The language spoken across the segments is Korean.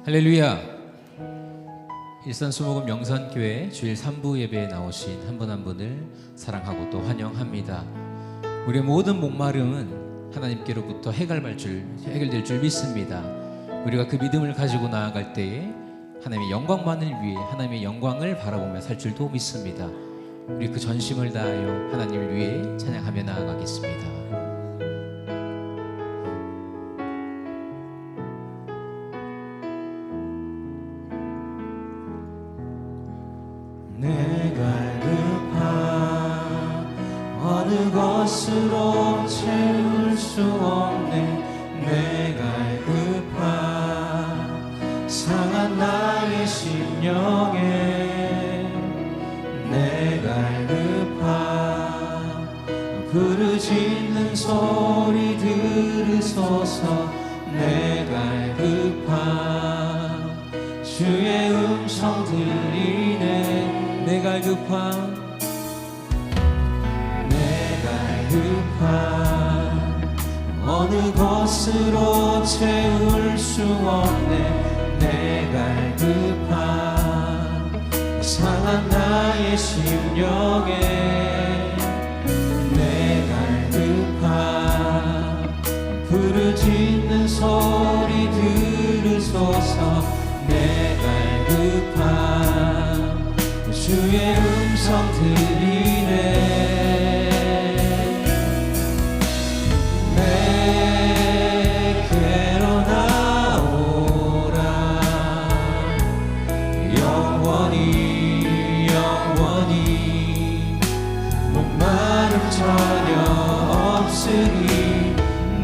할렐루야. 일산수목음 영산교회 주일 3부 예배에 나오신 한 분 한 분을 사랑하고 또 환영합니다. 우리의 모든 목마름은 하나님께로부터 해결될 줄 믿습니다. 우리가 그 믿음을 가지고 나아갈 때에 하나님의 영광만을 위해 하나님의 영광을 바라보며 살 줄도 믿습니다. 우리 그 전심을 다하여 하나님을 위해 찬양하며 나아가겠습니다. 내가 급한 어느 것으로 채울 수 없네. 내가 급한 상한 나의 심령에 내가 급한 부르짖는 소리 들으소서. 내가 급한 주의 음성 들리네. 내가 급한 어느 것으로 채울 수 없네. 내가 급한 상한 나의 심령에 내가 급한 부르짖는 소리 들으소서. 내가 급한 주의 음성 들리네. 내게로 나오라. 영원히 목마름 전혀 없으니.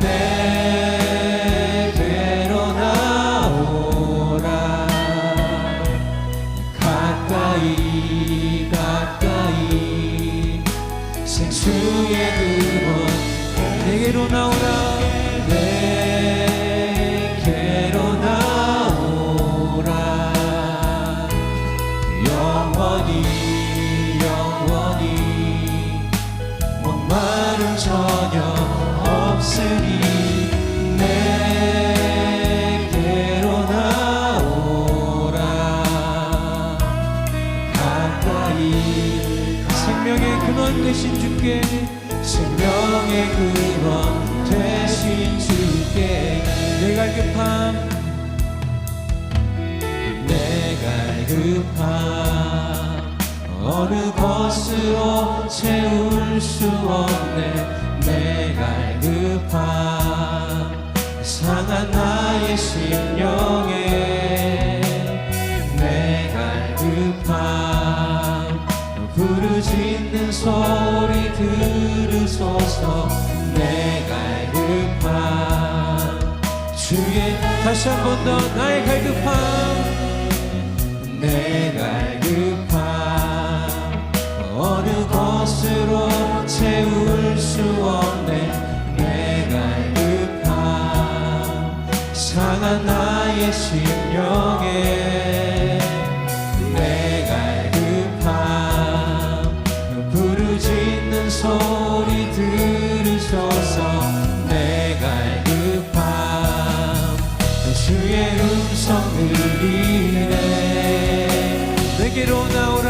내게로 나오라. 가까이 생수의 근원. 내게로 나오라. 내게로 나오라. 영원히 목마름 전혀 없으니. 내게로 나오라. 가까이 생명의 근원 되신 주께, 생명의 근원 되신 주께. 내가 급한 어느 것으로 채울 수 없네. 내가 급한 상한 나의 심령에 내가 급한 부르짖는 소리 들으소서. 내가 급한 주의 다시 한 번 더 나의 갈급함. 내가 급한 어느 것으로 채울 수 없네. 내가 급한 상한 나의 심령에 내가 급한 부르짖는 소리 들으소서. 내가 급한 주의 음성 들리네. 내게로 나오라.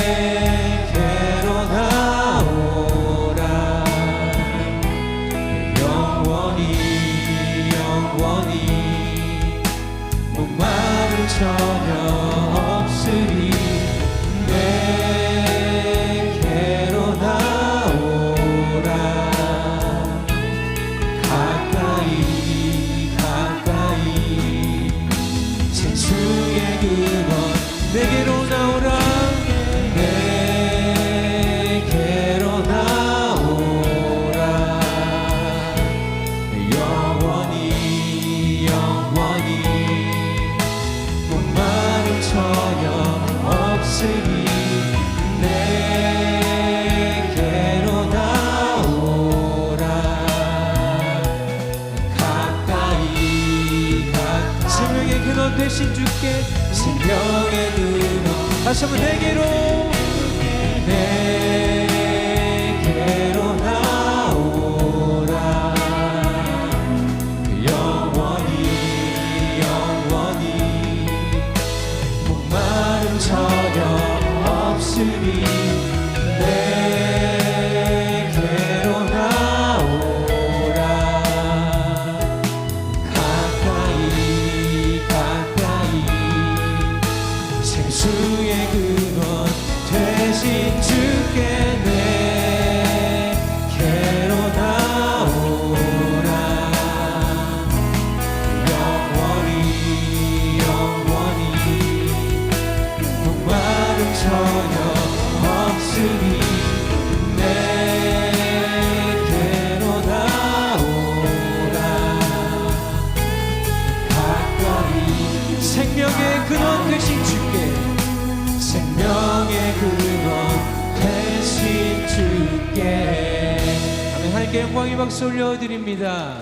내게로 나오라. 영원히 목마름 전혀 없으니. 내게로 나오라. 가까이 생수의 근원. 내게로 나오라. 내게로 나오라. 영원히 목마름 전혀 없으니. 내게로 나오라. 가까이 생명의 근원 되신 주께, 생명의 근원. 다시 한번 내게로 나오라. 영원히 하나님께 영광의 박수 올려드립니다.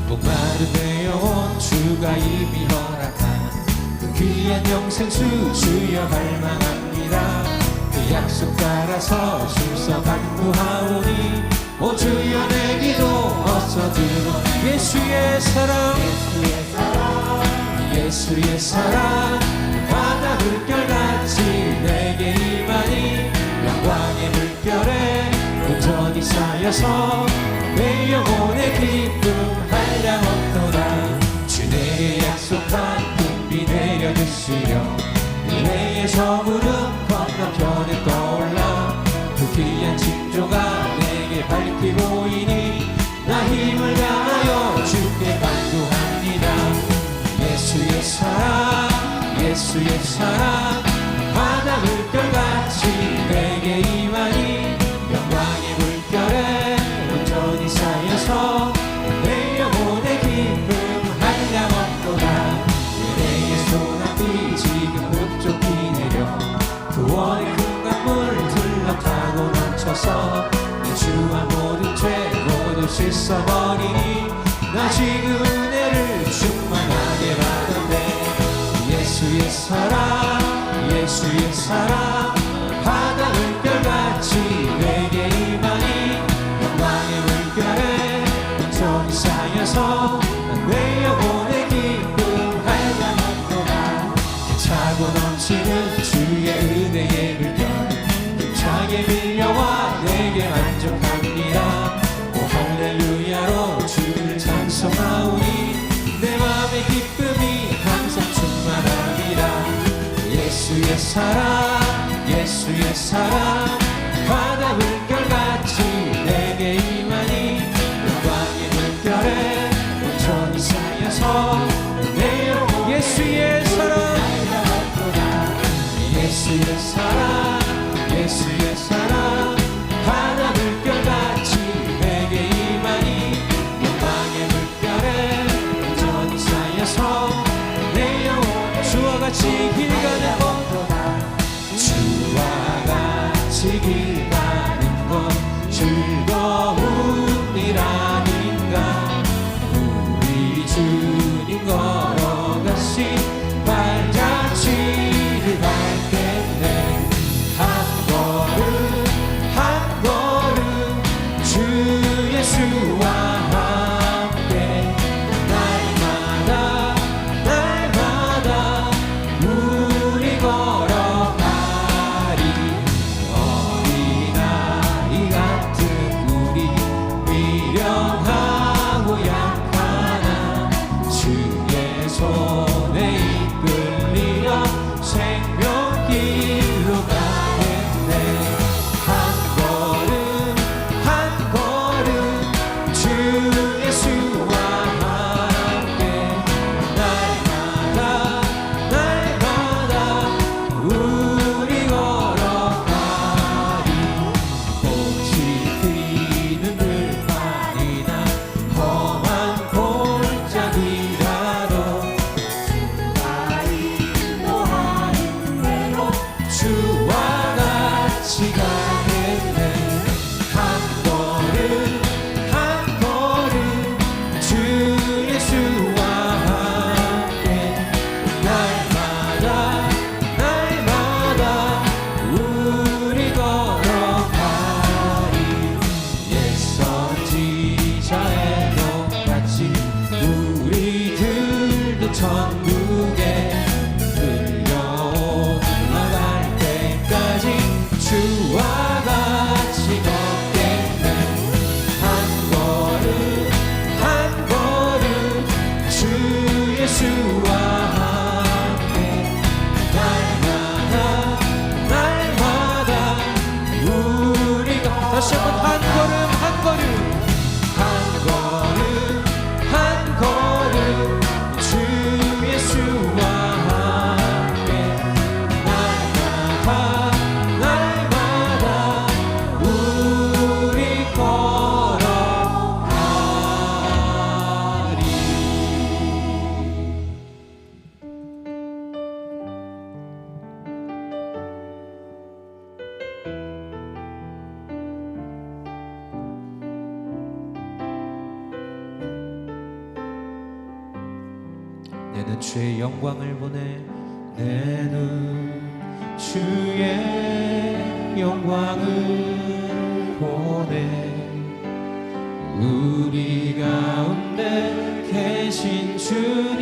목마른 내 영혼 주가 이미 허락한 그 귀한 영생수 주여 갈망합니다. 그 약속 따라서 순서 간구하오니 오 주여 내 기도 어서 들어. 예수의 사랑 예수의 사랑 바다 물결같이 내게 임하니 영광의 물결에 온전히 쌓여서 내 영혼의 기쁨 한량 없도다. 주 내게 약속한 금비 내려주시려 은혜의 저물음 건너편에 떠올라 그 귀한 징조가 내게 밝히 보이니 나 힘을 다하여 주께 간구합니다. 예수의 사랑 예수의 사랑 바다 물결같이 내게 임하니 영광의 물결에 온전히 쌓여서 내 영혼의 기쁨 한량 없도다. 은혜의 소나비 지금 흡족히 내려 구원의 큰 강물 들러타고 넘쳐서 내 주와 모든 죄 모두 씻어버리니 나 지금 은혜를 충만하게 받았네. 예수의 사랑 예수의 사랑 바다 물결같이 내게 임하니 영광의 물결에 온전히 쌓여서 내 영혼의 기쁨 한량 없도다. 차고 넘치는 주의 은혜의 물결 힘차게 밀려와 내게 만족합니다. 오 할렐루야로 주를 찬송하오니 내 맘의 기쁨이 항상 충만합니다. 예수의 사랑 예수의 사랑 바다 물결같이 내게 임하니 영광의 물결에 온전히 쌓여서 내 영혼 예수의 사랑 예수의 사랑 예수의 사랑 바다 물결같이 내게 임하니 영광의 물결에 온전히 쌓여서 내 영혼 주와 같이 길 가는 것 주와 같이 길 가는 것 즐거운 일 아닌가. 우리 주님 걸어가신 발자취를 밟겠네. 한 걸음 한 걸음 주 예수와 함께 날마다 날마다 우리 걸어가리. 어린아이 같은 우리 미련하고 약하나 주의 손에 이끌리어 생명길로 가겠네. 한 걸음 한 걸음 주 예수와 함께 날마다 날마다 우리 걸어가리. 꽃이 피는 들판이나 험한 골짜기라도 주와 같이 가겠네. 한 걸음 한 걸음 주 예수와 함께 날마다 날마다 우리 걸어가리. 옛 선지자의 똑같이 우리들도 천국에 올라갈 때까지 주와 같이 걷겠네. 한 걸음 한 걸음 주 예수와 함께 날마다 날마다 우리가 다시 한번 한 걸음 한 걸음 한 걸음 한 걸음 주 예수 내 눈 주의 영광을 보내. 내 눈 주의 영광을 보내. 우리 가운데 계신 주님,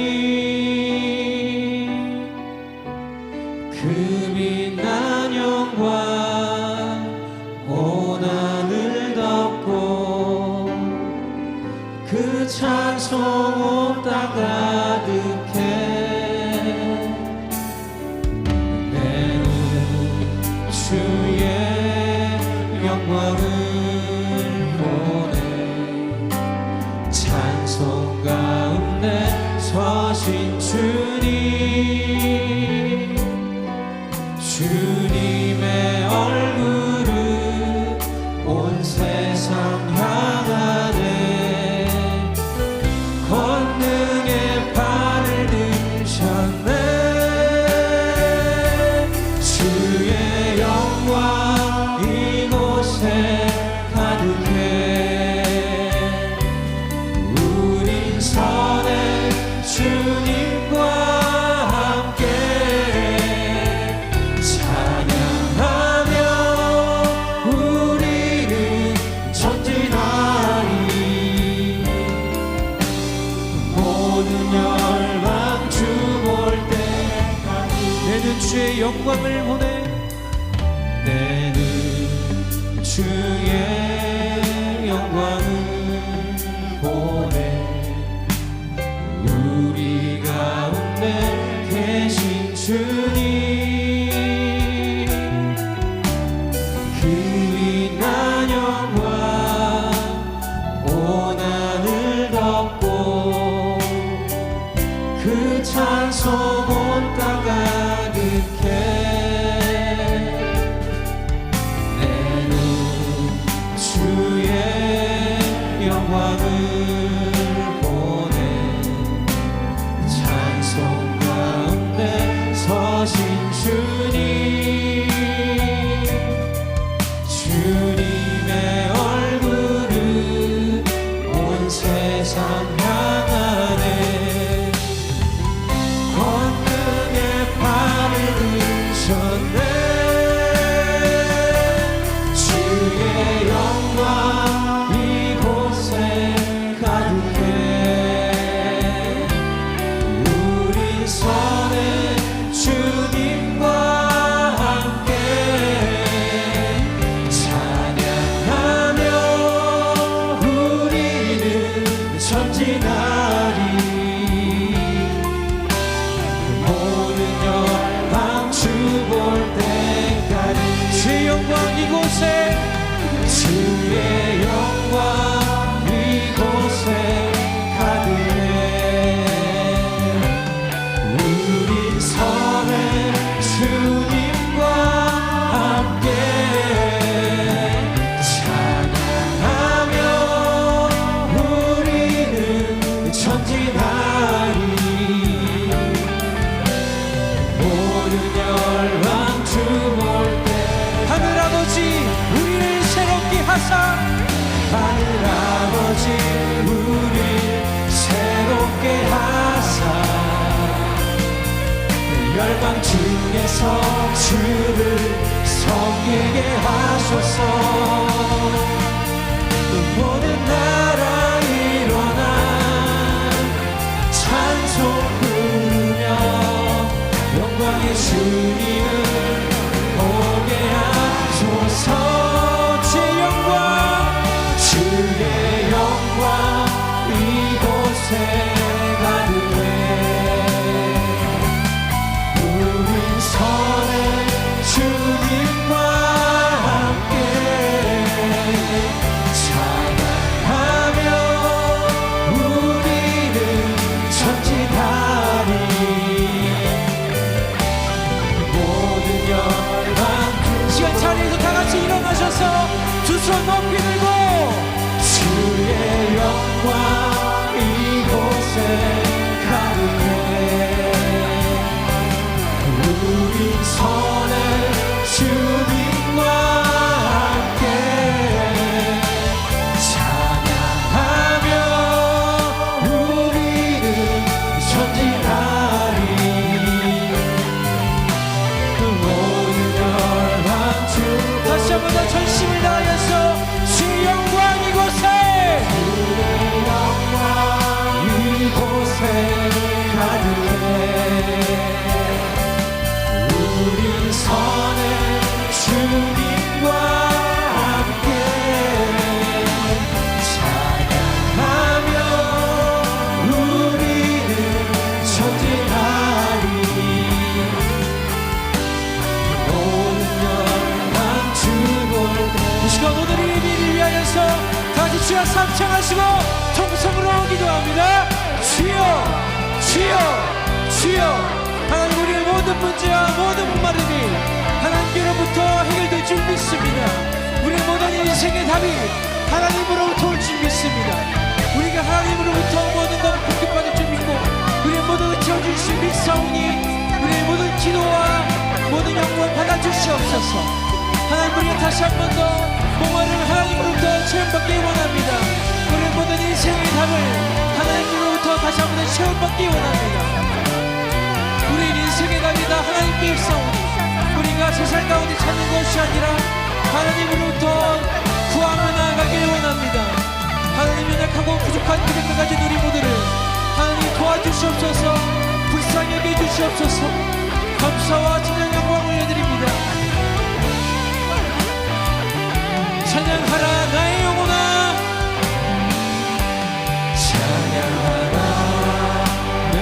그 빛난 영광 온 하늘 덮고 그 찬송 온 땅 가득해. 내 눈 주의 영광을 보내. 찬송 가운데 서신 주님, 주님의 얼굴을 온 세상 향하네. 권능의 발을 드셨네. 주의 영광 이곳에 가득해. 우린 선해 주님과 함께 찬양하며 우리는 전진하리. 모든 열방 주 볼 때까지 내 눈 주의 영광을 보내. 내 눈 주의 영광을 보내. 우리 가운데 계신 주님, 그 빛난 영광 온 하늘 덮고 그 찬송 온 땅 가득해. 내 눈 주의 영광을 보내. 찬송 가운데 서신 주님, 주님의 얼굴을 온 세상 향하네. 권능의 발을 드셨네. 주의 영광 이곳에 가득해. 우리 선해 주님과 함께 찬양하며 우리는 전진하리. 모든 열방 주 볼 때까지 주의 영광 이곳에, 주의 영광 이곳에 가득해. 우리 선해 주님과 함께 찬양하며 우리는 전진하리. 모든 열방 주 볼 때 하늘 아버지 우리를 새롭게 하사. 하늘 아버지 우리 새롭게 하사. 열방 중에서 주를 섬기게 하소서. 모든 나라 일어나 찬송 부르며 영광의 주님을 보게 하소서. 주의 영광, 주의 영광 이곳에 가득해. 우린 선해 주님과 함께 찬양하며 우리는 전진하리. 모든 열방 시간 차례에서 다 같이 일어나셔서 두 손 높이 들고 주의 영광 이곳에 가득해. 우린 선해 주님과 함께 찬양하며 우리는 전진하리. 일어나서 합창하시고 통성으로 기도합니다. 주여 주여 주여. 하나님, 우리의 모든 문제와 모든 목마름이 하나님께로부터 해결될 줄 믿습니다. 우리의 모든 인생의 답이 하나님으로부터 올 줄 믿습니다. 우리가 하나님으로부터 모든 것 공급받을 줄 믿고 우리의 모든 것 채워줄 줄 믿사오니 우리의 모든 기도와 모든 영광 받아주시옵소서. 하나님, 우리가 다시 한 번 더 목마름을 하나님으로부터 체험받기 원합니다. 우리의 모든 인생의 답을 하나님으로부터 다시 한 번 더 체험받기 원합니다. 우리 인생의 답이 다 하나님께 있사오니 우리가 세상 가운데 찾는 것이 아니라 하나님으로부터 구하며 나아가길 원합니다. 하나님, 연약하고 부족한 기능을 가진 우리 모두를 하나님 도와주시옵소서. 불쌍히 여겨주시옵소서. 감사와 찬양 영광을 올려드립니다. 찬양하라 나의 영혼아, 찬양하라 내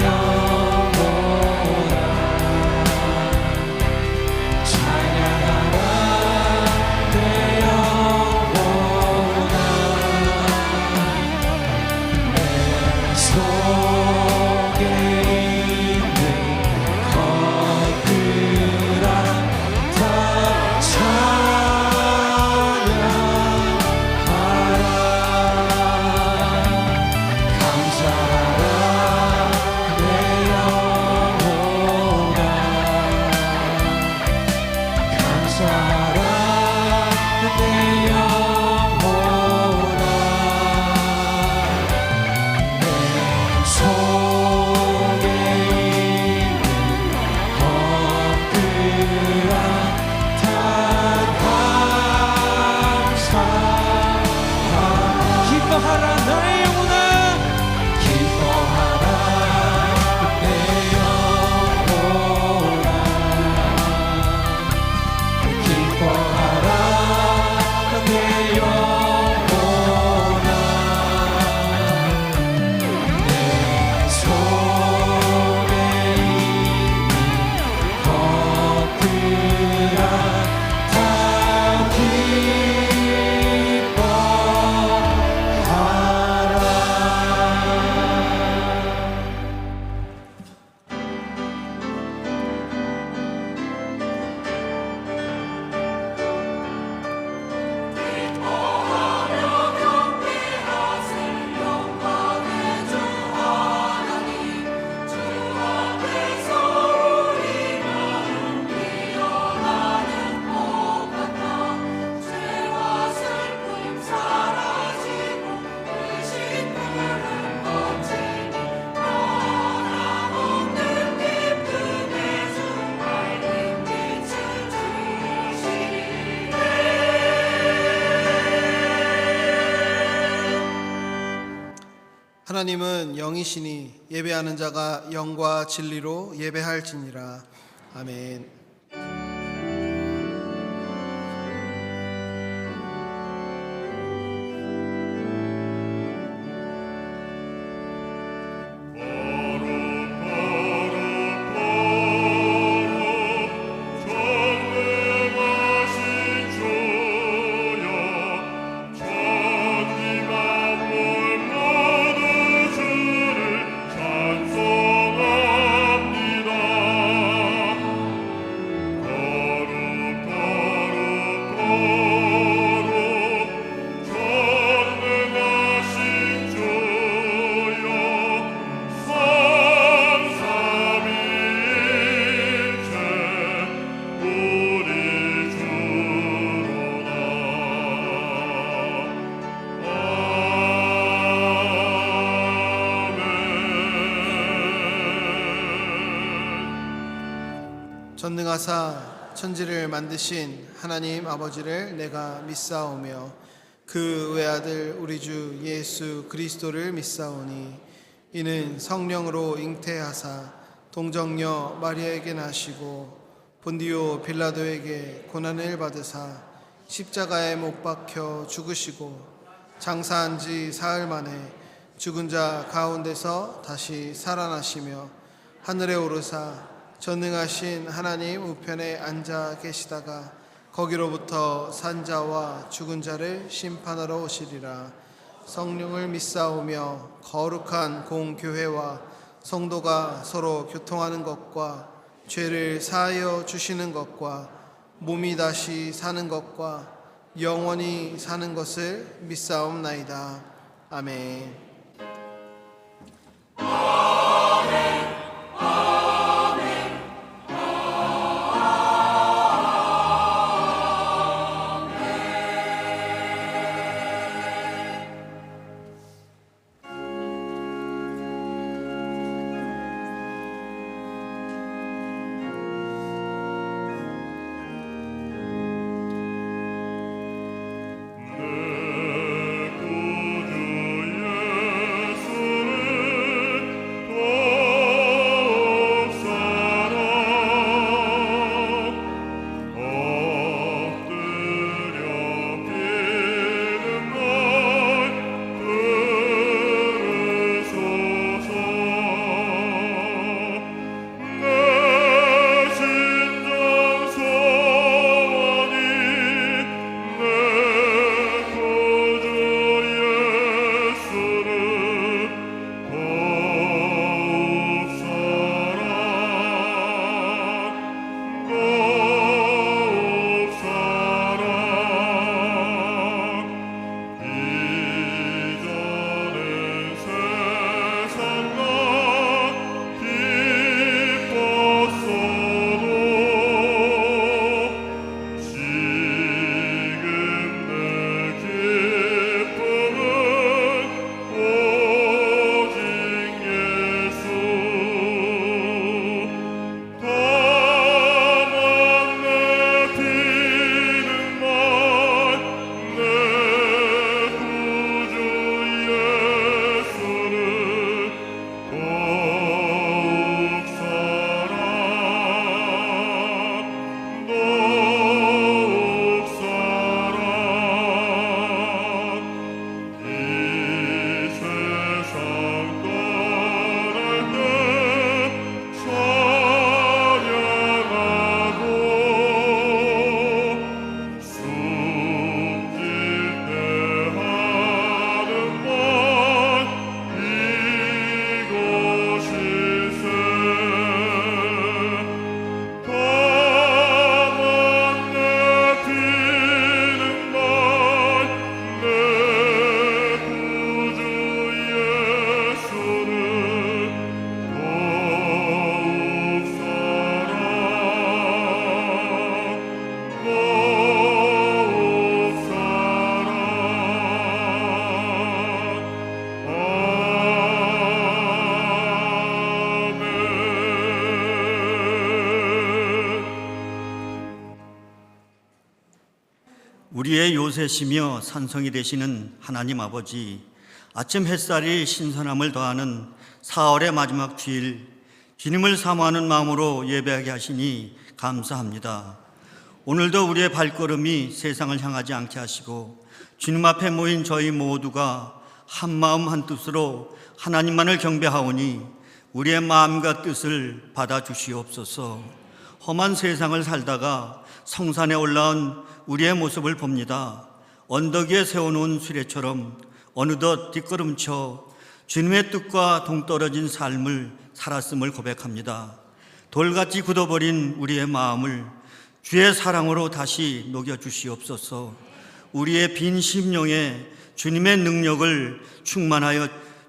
영혼아, 찬양하라 내 영혼아. 내 속에 있는 것들아 다 찬양하라. 감사하라 내 영혼아, 감사하라 내 영혼아. 내 속에 있는 것들아 다 감사하라. 기뻐하라 나의 영혼아, 기뻐하라 내 영혼아, 기뻐하라 내 영혼아. 내 속에 있는 것들아 다 하나님은 영이시니 예배하는 자가 영과 진리로 예배할지니라. 아멘. 전능하사 천지를 만드신 하나님 아버지를 내가 믿사오며 그 외아들 우리 주 예수 그리스도를 믿사오니 이는 성령으로 잉태하사 동정녀 마리아에게 나시고 본디오 빌라도에게 고난을 받으사 십자가에 못 박혀 죽으시고 장사한 지 사흘 만에 죽은 자 가운데서 다시 살아나시며 하늘에 오르사 전능하신 하나님 우편에 앉아 계시다가 거기로부터 산 자와 죽은 자를 심판하러 오시리라. 성령을 믿사오며 거룩한 공교회와 성도가 서로 교통하는 것과 죄를 사하여 주시는 것과 몸이 다시 사는 것과 영원히 사는 것을 믿사옵나이다. 아멘. 우리의 요새시며 산성이 되시는 하나님 아버지, 아침 햇살이 신선함을 더하는 4월의 마지막 주일, 주님을 사모하는 마음으로 예배하게 하시니 감사합니다. 오늘도 우리의 발걸음이 세상을 향하지 않게 하시고 주님 앞에 모인 저희 모두가 한 마음 한 뜻으로 하나님만을 경배하오니 우리의 마음과 뜻을 받아주시옵소서. 험한 세상을 살다가 성산에 올라온 우리의 모습을 봅니다. 언덕 위에 세워놓은 수레처럼 어느덧 뒷걸음쳐 주님의 뜻과 동떨어진 삶을 살았음을 고백합니다. 돌같이 굳어버린 우리의 마음을 주의 사랑으로 다시 녹여주시옵소서. 우리의 빈 심령에 주님의 능력을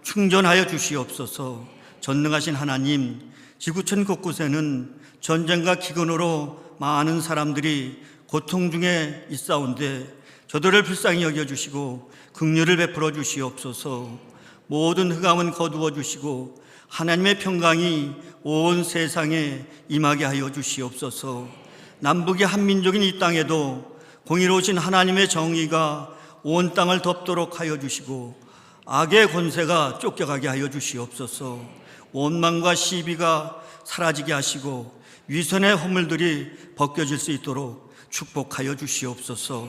충전하여 주시옵소서. 전능하신 하나님, 지구촌 곳곳에는 전쟁과 기근으로 많은 사람들이 고통 중에 있사온데 저들을 불쌍히 여겨주시고 긍휼을 베풀어 주시옵소서. 모든 흑암은 거두어 주시고 하나님의 평강이 온 세상에 임하게 하여 주시옵소서. 남북의 한민족인 이 땅에도 공의로우신 하나님의 정의가 온 땅을 덮도록 하여 주시고 악의 권세가 쫓겨가게 하여 주시옵소서. 원망과 시비가 사라지게 하시고 위선의 허물들이 벗겨질 수 있도록 축복하여 주시옵소서.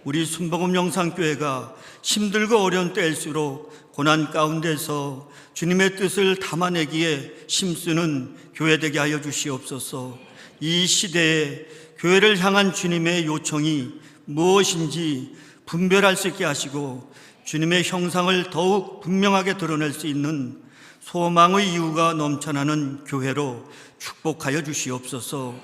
우리 순복음 영상교회가 힘들고 어려운 때일수록 고난 가운데서 주님의 뜻을 담아내기에 힘쓰는 교회 되게 하여 주시옵소서. 이 시대에 교회를 향한 주님의 요청이 무엇인지 분별할 수 있게 하시고 주님의 형상을 더욱 분명하게 드러낼 수 있는 소망의 이유가 넘쳐나는 교회로 축복하여 주시옵소서.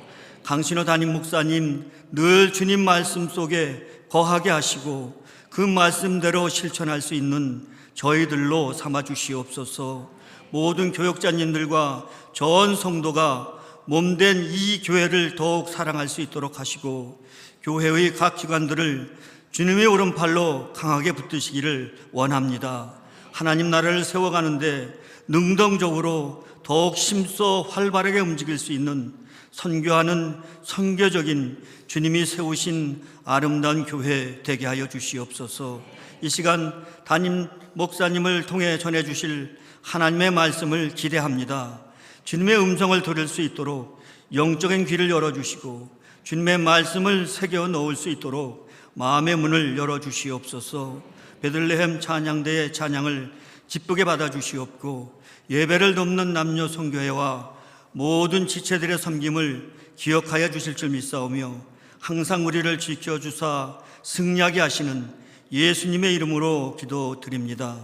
강신호 담임 목사님 늘 주님 말씀 속에 거하게 하시고 그 말씀대로 실천할 수 있는 저희들로 삼아 주시옵소서. 모든 교역자님들과 전 성도가 몸된 이 교회를 더욱 사랑할 수 있도록 하시고 교회의 각 기관들을 주님의 오른팔로 강하게 붙드시기를 원합니다. 하나님 나라를 세워가는데 능동적으로 더욱 힘써 활발하게 움직일 수 있는 선교하는 선교적인 주님이 세우신 아름다운 교회 되게 하여 주시옵소서. 이 시간 담임 목사님을 통해 전해주실 하나님의 말씀을 기대합니다. 주님의 음성을 들을 수 있도록 영적인 귀를 열어주시고 주님의 말씀을 새겨 넣을 수 있도록 마음의 문을 열어주시옵소서. 베들레헴 찬양대의 찬양을 기쁘게 받아주시옵고 예배를 돕는 남녀 성교회와 모든 지체들의 섬김을 기억하여 주실 줄 믿사오며 항상 우리를 지켜주사 승리하게 하시는 예수님의 이름으로 기도드립니다.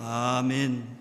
아멘.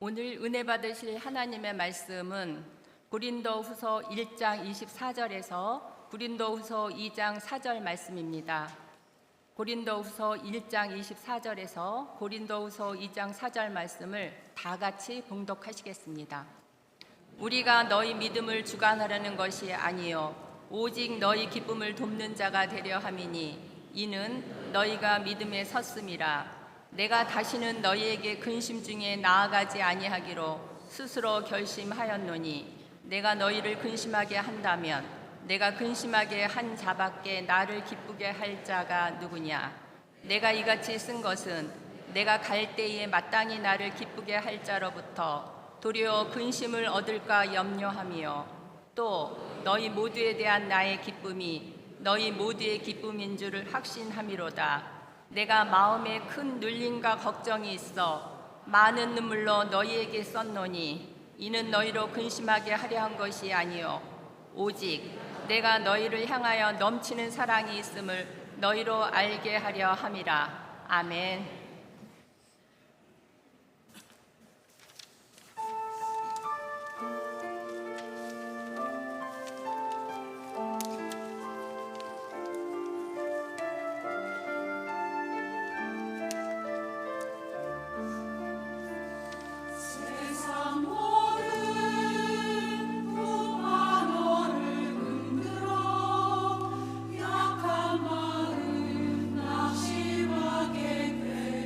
오늘 은혜 받으실 하나님의 말씀은 고린도후서 1장 24절에서 고린도후서 2장 4절 말씀입니다. 고린도후서 1장 24절에서 고린도후서 2장 4절 말씀을 다 같이 봉독하시겠습니다. 우리가 너희 믿음을 주관하려는 것이 아니요 오직 너희 기쁨을 돕는 자가 되려 함이니 이는 너희가 믿음에 섰음이라. 내가 다시는 너희에게 근심 중에 나아가지 아니하기로 스스로 결심하였노니 내가 너희를 근심하게 한다면 내가 근심하게 한 자밖에 나를 기쁘게 할 자가 누구냐. 내가 이같이 쓴 것은 내가 갈 때에 마땅히 나를 기쁘게 할 자로부터 도리어 근심을 얻을까 염려하며 또 너희 모두에 대한 나의 기쁨이 너희 모두의 기쁨인 줄을 확신함이로다. 내가 마음에 큰 눌림과 걱정이 있어 많은 눈물로 너희에게 썼노니 이는 너희로 근심하게 하려 한 것이 아니요 오직 내가 너희를 향하여 넘치는 사랑이 있음을 너희로 알게 하려 함이라. 아멘. 약한 마음 낙심하게 돼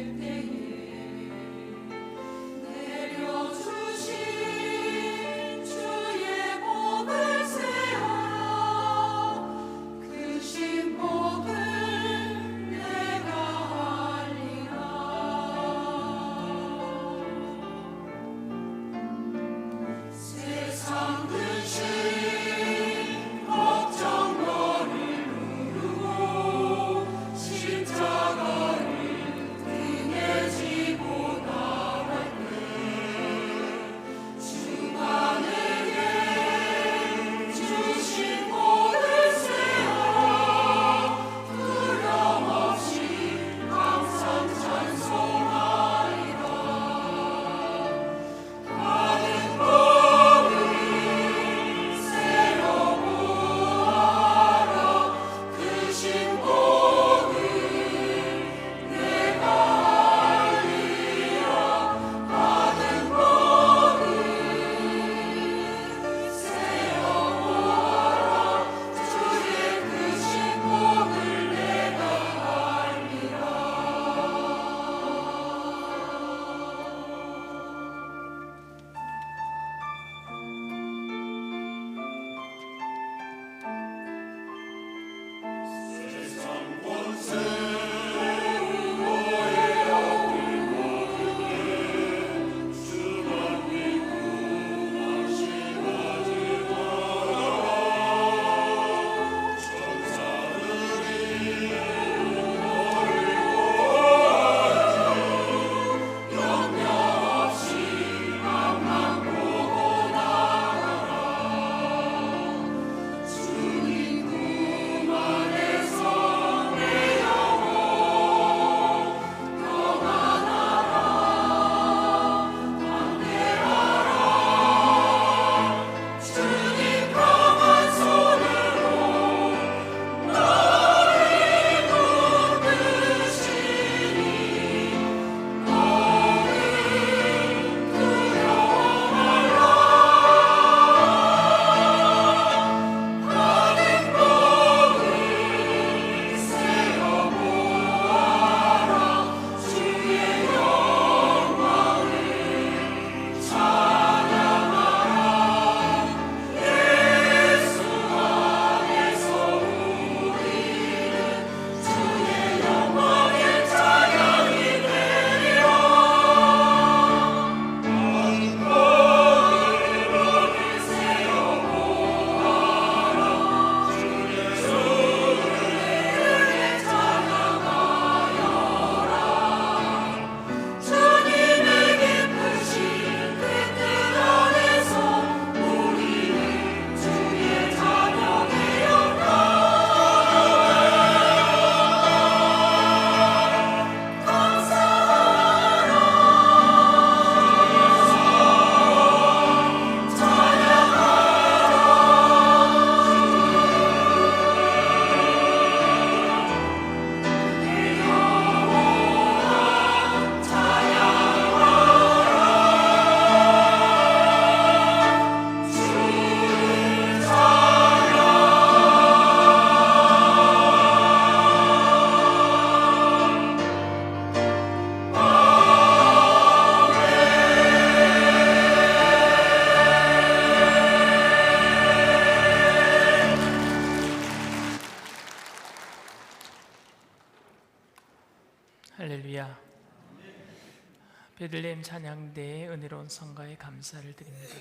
베들레헴 찬양대의 은혜로운 성가에 감사를 드립니다.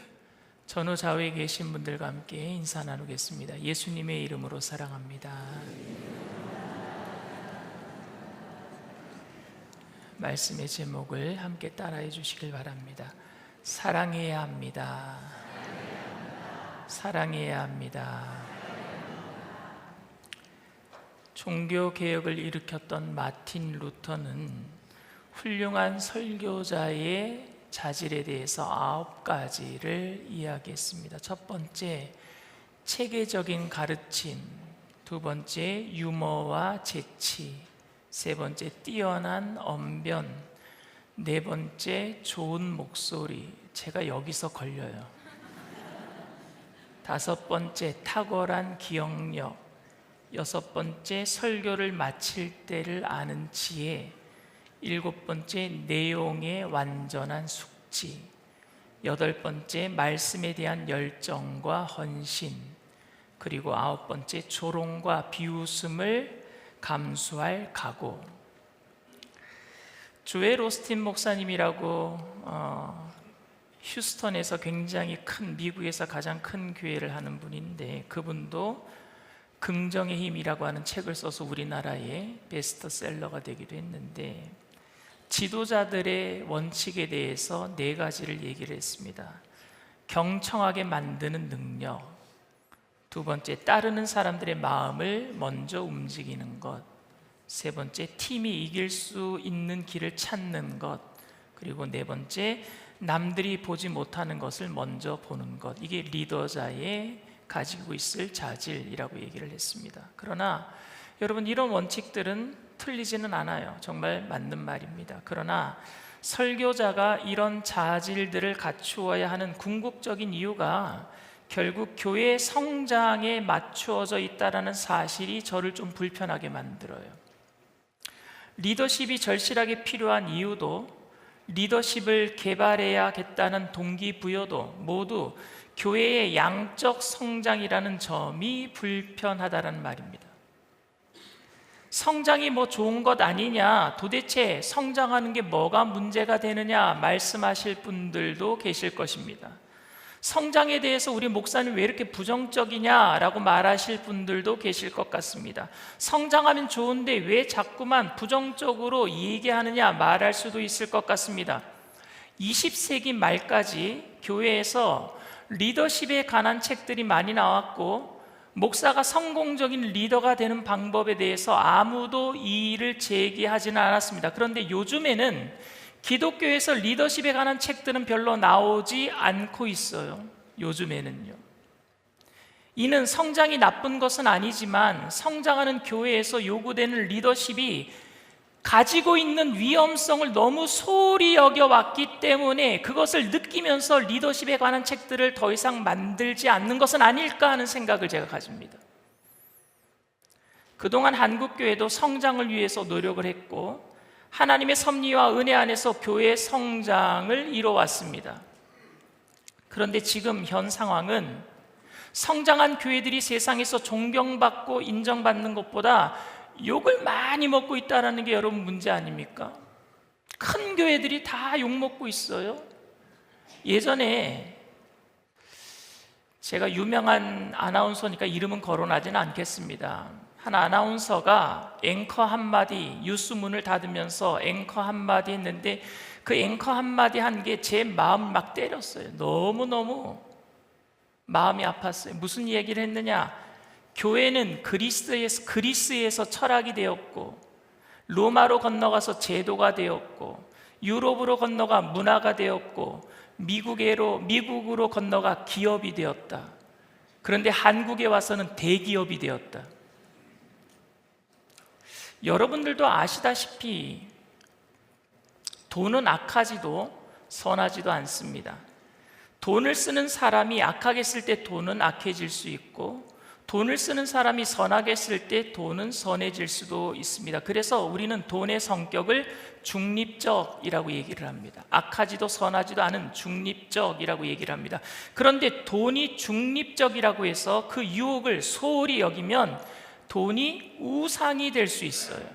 전후 좌우에 계신 분들과 함께 인사 나누겠습니다. 예수님의 이름으로 사랑합니다. 말씀의 제목을 함께 따라해 주시길 바랍니다. 사랑해야 합니다. 사랑해야 합니다. 종교개혁을 일으켰던 마틴 루터는 훌륭한 설교자의 자질에 대해서 9가지를 이야기했습니다. 첫 번째, 체계적인 가르침. 두 번째, 유머와 재치. 세 번째, 뛰어난 언변. 네 번째, 좋은 목소리. 제가 여기서 걸려요. 다섯 번째, 탁월한 기억력. 여섯 번째, 설교를 마칠 때를 아는 지혜. 일곱 번째, 내용의 완전한 숙지. 여덟 번째, 말씀에 대한 열정과 헌신. 그리고 아홉 번째, 조롱과 비웃음을 감수할 각오. 조엘 오스틴 목사님이라고 휴스턴에서 굉장히 큰, 미국에서 가장 큰 교회를 하는 분인데, 그분도 긍정의 힘이라고 하는 책을 써서 우리나라의 베스트셀러가 되기도 했는데, 지도자들의 원칙에 대해서 4가지를 얘기를 했습니다. 경청하게 만드는 능력. 두 번째, 따르는 사람들의 마음을 먼저 움직이는 것. 세 번째, 팀이 이길 수 있는 길을 찾는 것. 그리고 네 번째, 남들이 보지 못하는 것을 먼저 보는 것. 이게 리더자의 가지고 있을 자질이라고 얘기를 했습니다. 그러나 여러분, 이런 원칙들은 틀리지는 않아요. 정말 맞는 말입니다. 그러나 설교자가 이런 자질들을 갖추어야 하는 궁극적인 이유가 결국 교회의 성장에 맞추어져 있다는 사실이 저를 좀 불편하게 만들어요. 리더십이 절실하게 필요한 이유도, 리더십을 개발해야겠다는 동기부여도 모두 교회의 양적 성장이라는 점이 불편하다는 말입니다. 성장이 뭐 좋은 것 아니냐, 도대체 성장하는 게 뭐가 문제가 되느냐 말씀하실 분들도 계실 것입니다. 성장에 대해서 우리 목사님 왜 이렇게 부정적이냐라고 말하실 분들도 계실 것 같습니다. 성장하면 좋은데 왜 자꾸만 부정적으로 얘기하느냐 말할 수도 있을 것 같습니다. 20세기 말까지 교회에서 리더십에 관한 책들이 많이 나왔고, 목사가 성공적인 리더가 되는 방법에 대해서 아무도 이의를 제기하지는 않았습니다. 그런데 요즘에는 기독교에서 리더십에 관한 책들은 별로 나오지 않고 있어요. 요즘에는요. 이는 성장이 나쁜 것은 아니지만 성장하는 교회에서 요구되는 리더십이 가지고 있는 위험성을 너무 소홀히 여겨왔기 때문에 그것을 느끼면서 리더십에 관한 책들을 더 이상 만들지 않는 것은 아닐까 하는 생각을 제가 가집니다. 그동안 한국교회도 성장을 위해서 노력을 했고, 하나님의 섭리와 은혜 안에서 교회의 성장을 이뤄왔습니다. 그런데 지금 현 상황은 성장한 교회들이 세상에서 존경받고 인정받는 것보다 욕을 많이 먹고 있다는 게 여러분 문제 아닙니까? 큰 교회들이 다 욕먹고 있어요. 예전에 제가 유명한 아나운서니까 이름은 거론하지는 않겠습니다. 한 아나운서가 앵커 한마디, 뉴스문을 닫으면서 앵커 한마디 했는데 그 앵커 한마디 한 게 제 마음 막 때렸어요. 너무너무 마음이 아팠어요. 무슨 얘기를 했느냐? 교회는 그리스에서 철학이 되었고, 로마로 건너가서 제도가 되었고, 유럽으로 건너가 문화가 되었고, 미국으로 건너가 기업이 되었다. 그런데 한국에 와서는 대기업이 되었다. 여러분들도 아시다시피 돈은 악하지도 선하지도 않습니다. 돈을 쓰는 사람이 악하게 쓸 때 돈은 악해질 수 있고, 돈을 쓰는 사람이 선하게 쓸 때 돈은 선해질 수도 있습니다. 그래서 우리는 돈의 성격을 중립적이라고 얘기를 합니다. 악하지도 선하지도 않은 중립적이라고 얘기를 합니다. 그런데 돈이 중립적이라고 해서 그 유혹을 소홀히 여기면 돈이 우상이 될 수 있어요.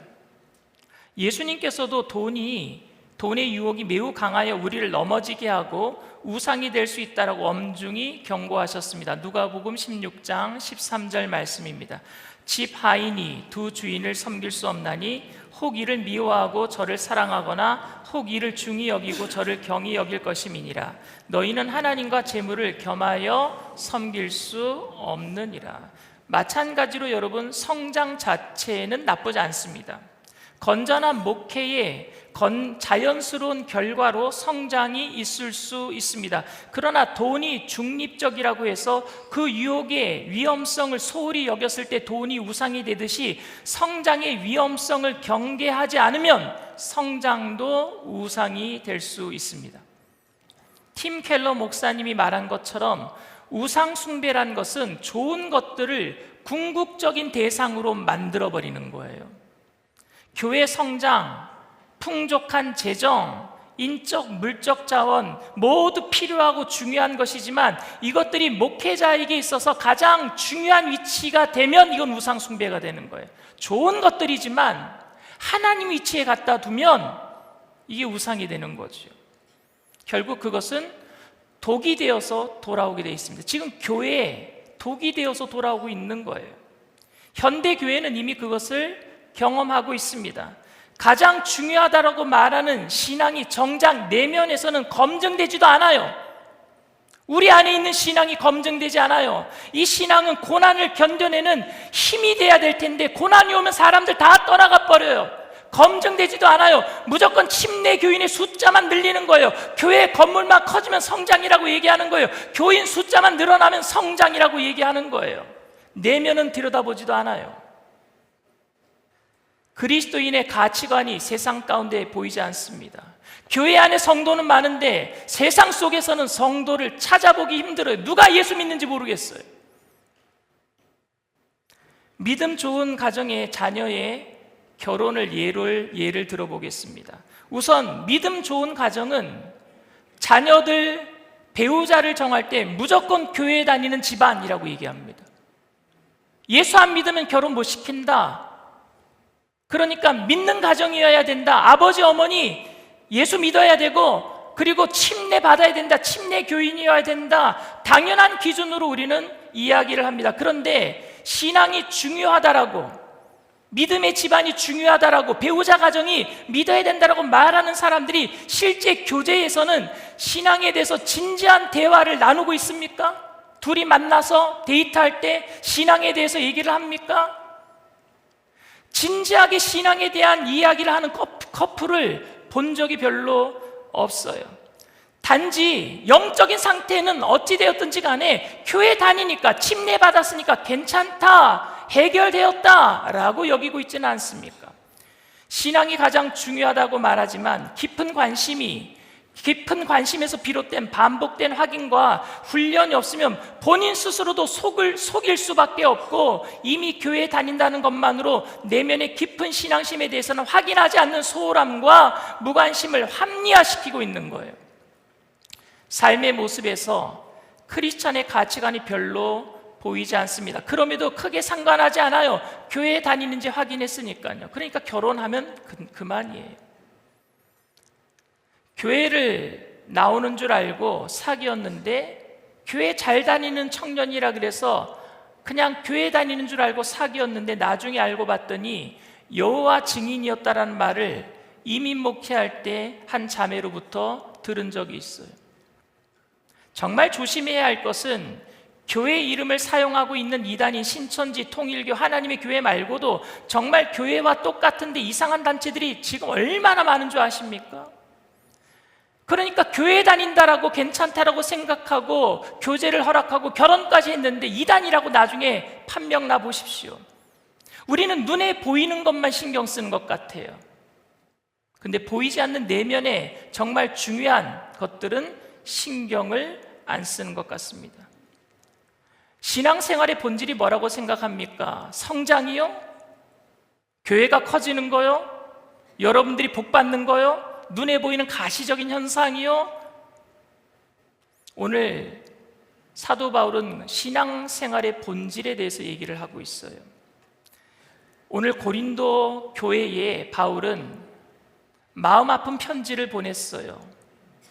예수님께서도 돈이 돈의 유혹이 매우 강하여 우리를 넘어지게 하고 우상이 될 수 있다라고 엄중히 경고하셨습니다. 누가복음 16장 13절 말씀입니다. 집 하인이 두 주인을 섬길 수 없나니 혹 이를 미워하고 저를 사랑하거나 혹 이를 중히 여기고 저를 경히 여길 것임이니라. 너희는 하나님과 재물을 겸하여 섬길 수 없느니라. 마찬가지로 여러분, 성장 자체는 나쁘지 않습니다. 건전한 목회에 자연스러운 결과로 성장이 있을 수 있습니다. 그러나 돈이 중립적이라고 해서 그 유혹의 위험성을 소홀히 여겼을 때 돈이 우상이 되듯이 성장의 위험성을 경계하지 않으면 성장도 우상이 될 수 있습니다. 팀 켈러 목사님이 말한 것처럼 우상 숭배란 것은 좋은 것들을 궁극적인 대상으로 만들어버리는 거예요. 교회 성장, 풍족한 재정, 인적, 물적 자원 모두 필요하고 중요한 것이지만 이것들이 목회자에게 있어서 가장 중요한 위치가 되면 이건 우상 숭배가 되는 거예요. 좋은 것들이지만 하나님 위치에 갖다 두면 이게 우상이 되는 거죠. 결국 그것은 독이 되어서 돌아오게 되어 있습니다. 지금 교회에 독이 되어서 돌아오고 있는 거예요. 현대 교회는 이미 그것을 경험하고 있습니다. 가장 중요하다라고 말하는 신앙이 정작 내면에서는 검증되지도 않아요. 우리 안에 있는 신앙이 검증되지 않아요. 이 신앙은 고난을 견뎌내는 힘이 돼야 될 텐데 고난이 오면 사람들 다 떠나가 버려요. 검증되지도 않아요. 무조건 침례 교인의 숫자만 늘리는 거예요. 교회 건물만 커지면 성장이라고 얘기하는 거예요. 교인 숫자만 늘어나면 성장이라고 얘기하는 거예요. 내면은 들여다보지도 않아요. 그리스도인의 가치관이 세상 가운데 보이지 않습니다. 교회 안에 성도는 많은데 세상 속에서는 성도를 찾아보기 힘들어요. 누가 예수 믿는지 모르겠어요. 믿음 좋은 가정의 자녀의 결혼을 예를 들어보겠습니다. 우선 믿음 좋은 가정은 자녀들 배우자를 정할 때 무조건 교회에 다니는 집안이라고 얘기합니다. 예수 안 믿으면 결혼 못 시킨다. 그러니까 믿는 가정이어야 된다. 아버지 어머니 예수 믿어야 되고 그리고 침례 받아야 된다. 침례 교인이어야 된다. 당연한 기준으로 우리는 이야기를 합니다. 그런데 신앙이 중요하다라고, 믿음의 집안이 중요하다라고, 배우자 가정이 믿어야 된다라고 말하는 사람들이 실제 교제에서는 신앙에 대해서 진지한 대화를 나누고 있습니까? 둘이 만나서 데이트할 때 신앙에 대해서 얘기를 합니까? 진지하게 신앙에 대한 이야기를 하는 커플을 본 적이 별로 없어요. 단지 영적인 상태는 어찌되었든지 간에 교회 다니니까 침례 받았으니까 괜찮다, 해결되었다라고 여기고 있지는 않습니까? 신앙이 가장 중요하다고 말하지만 깊은 관심에서 비롯된 반복된 확인과 훈련이 없으면 본인 스스로도 속일 수밖에 없고 이미 교회에 다닌다는 것만으로 내면의 깊은 신앙심에 대해서는 확인하지 않는 소홀함과 무관심을 합리화시키고 있는 거예요. 삶의 모습에서 크리스찬의 가치관이 별로 보이지 않습니다. 그럼에도 크게 상관하지 않아요. 교회에 다니는지 확인했으니까요. 그러니까 결혼하면 그만이에요. 교회를 나오는 줄 알고 사귀었는데 교회 잘 다니는 청년이라 그래서 그냥 교회 다니는 줄 알고 사귀었는데 나중에 알고 봤더니 여호와 증인이었다라는 말을 이민 목회할 때 한 자매로부터 들은 적이 있어요. 정말 조심해야 할 것은 교회 이름을 사용하고 있는 이단인 신천지, 통일교, 하나님의 교회 말고도 정말 교회와 똑같은데 이상한 단체들이 지금 얼마나 많은 줄 아십니까? 그러니까 교회 다닌다라고 괜찮다라고 생각하고 교제를 허락하고 결혼까지 했는데 이단이라고 나중에 판명 나 보십시오. 우리는 눈에 보이는 것만 신경 쓰는 것 같아요. 근데 보이지 않는 내면에 정말 중요한 것들은 신경을 안 쓰는 것 같습니다. 신앙생활의 본질이 뭐라고 생각합니까? 성장이요? 교회가 커지는 거요? 여러분들이 복 받는 거요? 눈에 보이는 가시적인 현상이요? 오늘 사도 바울은 신앙생활의 본질에 대해서 얘기를 하고 있어요. 오늘 고린도 교회에 바울은 마음 아픈 편지를 보냈어요.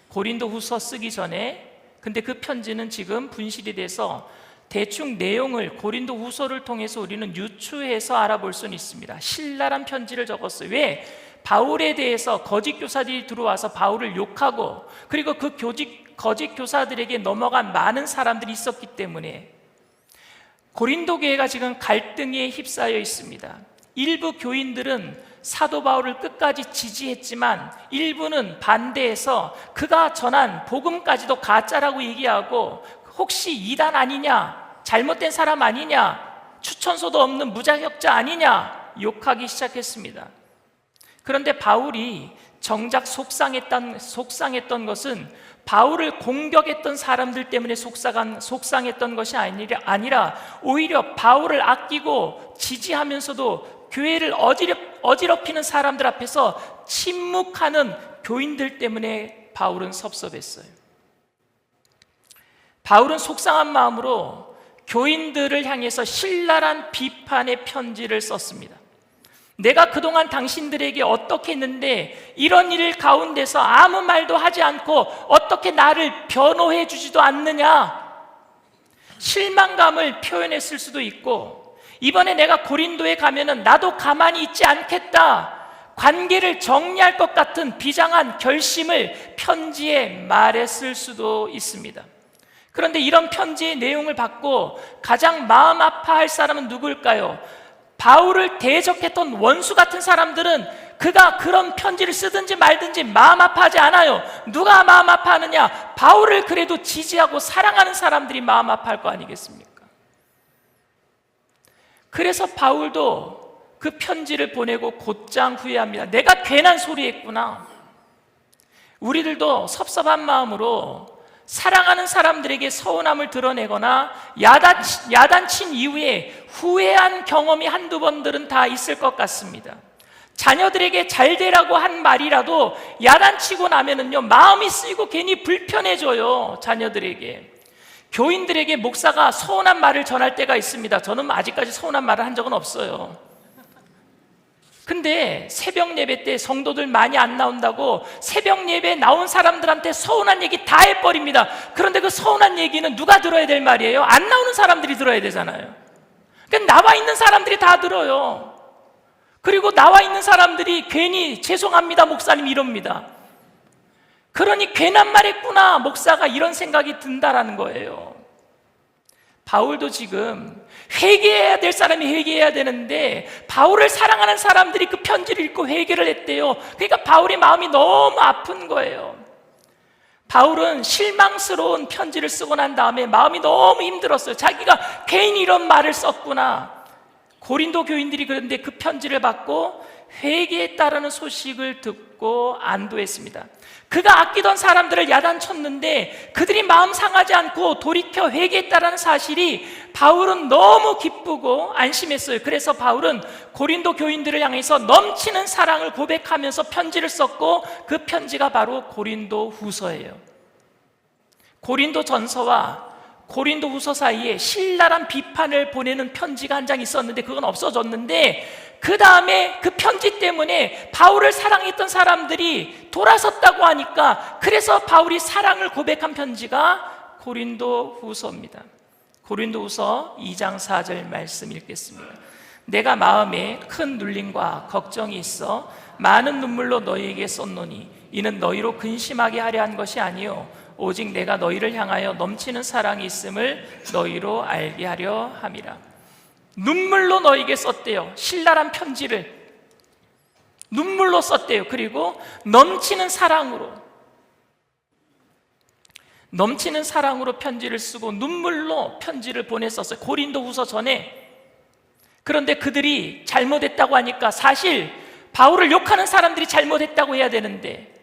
고린도 후서 쓰기 전에. 근데 그 편지는 지금 분실이 돼서 대충 내용을 고린도 후서를 통해서 우리는 유추해서 알아볼 수는 있습니다. 신랄한 편지를 적었어요. 왜? 바울에 대해서 거짓 교사들이 들어와서 바울을 욕하고, 그리고 그 거짓 교사들에게 넘어간 많은 사람들이 있었기 때문에 고린도 교회가 지금 갈등에 휩싸여 있습니다. 일부 교인들은 사도 바울을 끝까지 지지했지만 일부는 반대해서 그가 전한 복음까지도 가짜라고 얘기하고, 혹시 이단 아니냐, 잘못된 사람 아니냐, 추천서도 없는 무자격자 아니냐 욕하기 시작했습니다. 그런데 바울이 정작 속상했던 것은 바울을 공격했던 사람들 때문에 속상했던 것이 아니라 오히려 바울을 아끼고 지지하면서도 교회를 어지럽히는 사람들 앞에서 침묵하는 교인들 때문에 바울은 섭섭했어요. 바울은 속상한 마음으로 교인들을 향해서 신랄한 비판의 편지를 썼습니다. 내가 그동안 당신들에게 어떻게 했는데 이런 일 가운데서 아무 말도 하지 않고 어떻게 나를 변호해 주지도 않느냐, 실망감을 표현했을 수도 있고, 이번에 내가 고린도에 가면은 나도 가만히 있지 않겠다, 관계를 정리할 것 같은 비장한 결심을 편지에 말했을 수도 있습니다. 그런데 이런 편지의 내용을 받고 가장 마음 아파할 사람은 누구일까요? 바울을 대적했던 원수 같은 사람들은 그가 그런 편지를 쓰든지 말든지 마음 아파하지 않아요. 누가 마음 아파하느냐? 바울을 그래도 지지하고 사랑하는 사람들이 마음 아파할 거 아니겠습니까? 그래서 바울도 그 편지를 보내고 곧장 후회합니다. 내가 괜한 소리 했구나. 우리들도 섭섭한 마음으로 사랑하는 사람들에게 서운함을 드러내거나 야단친 이후에 후회한 경험이 한두 번들은 다 있을 것 같습니다. 자녀들에게 잘 되라고 한 말이라도 야단치고 나면은요, 마음이 쓰이고 괜히 불편해져요. 자녀들에게. 교인들에게 목사가 서운한 말을 전할 때가 있습니다. 저는 아직까지 서운한 말을 한 적은 없어요. 근데 새벽 예배 때 성도들 많이 안 나온다고 새벽 예배에 나온 사람들한테 서운한 얘기 다 해버립니다. 그런데 그 서운한 얘기는 누가 들어야 될 말이에요? 안 나오는 사람들이 들어야 되잖아요. 그러니까 나와 있는 사람들이 다 들어요. 그리고 나와 있는 사람들이 괜히 죄송합니다 목사님 이럽니다. 그러니 괜한 말 했구나 목사가, 이런 생각이 든다라는 거예요. 바울도 지금 회개해야 될 사람이 회개해야 되는데 바울을 사랑하는 사람들이 그 편지를 읽고 회개를 했대요. 그러니까 바울의 마음이 너무 아픈 거예요. 바울은 실망스러운 편지를 쓰고 난 다음에 마음이 너무 힘들었어요. 자기가 괜히 이런 말을 썼구나. 고린도 교인들이 그런데 그 편지를 받고 회개했다라는 소식을 듣고 안도했습니다. 그가 아끼던 사람들을 야단쳤는데 그들이 마음 상하지 않고 돌이켜 회개했다라는 사실이 바울은 너무 기쁘고 안심했어요. 그래서 바울은 고린도 교인들을 향해서 넘치는 사랑을 고백하면서 편지를 썼고, 그 편지가 바로 고린도 후서예요. 고린도 전서와 고린도 후서 사이에 신랄한 비판을 보내는 편지가 한 장 있었는데 그건 없어졌는데, 그 다음에 그 편지 때문에 바울을 사랑했던 사람들이 돌아섰다고 하니까, 그래서 바울이 사랑을 고백한 편지가 고린도 후서입니다. 고린도 후서 2장 4절 말씀 읽겠습니다. 내가 마음에 큰 눌림과 걱정이 있어 많은 눈물로 너희에게 썼노니 이는 너희로 근심하게 하려 한 것이 아니요 오직 내가 너희를 향하여 넘치는 사랑이 있음을 너희로 알게 하려 함이라. 눈물로 너희에게 썼대요. 신랄한 편지를 눈물로 썼대요. 그리고 넘치는 사랑으로 편지를 쓰고 눈물로 편지를 보냈었어요. 고린도 후서 전에. 그런데 그들이 잘못했다고 하니까, 사실 바울을 욕하는 사람들이 잘못했다고 해야 되는데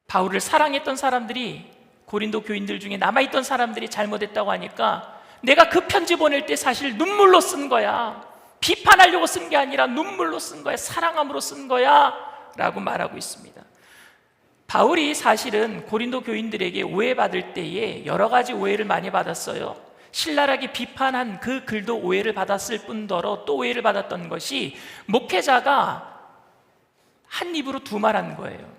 바울을 사랑했던 사람들이, 고린도 교인들 중에 남아있던 사람들이 잘못했다고 하니까, 내가 그 편지 보낼 때 사실 눈물로 쓴 거야, 비판하려고 쓴 게 아니라 눈물로 쓴 거야, 사랑함으로 쓴 거야 라고 말하고 있습니다. 바울이 사실은 고린도 교인들에게 오해받을 때에 여러 가지 오해를 많이 받았어요. 신랄하게 비판한 그 글도 오해를 받았을 뿐더러 또 오해를 받았던 것이, 목회자가 한 입으로 두 말한 거예요.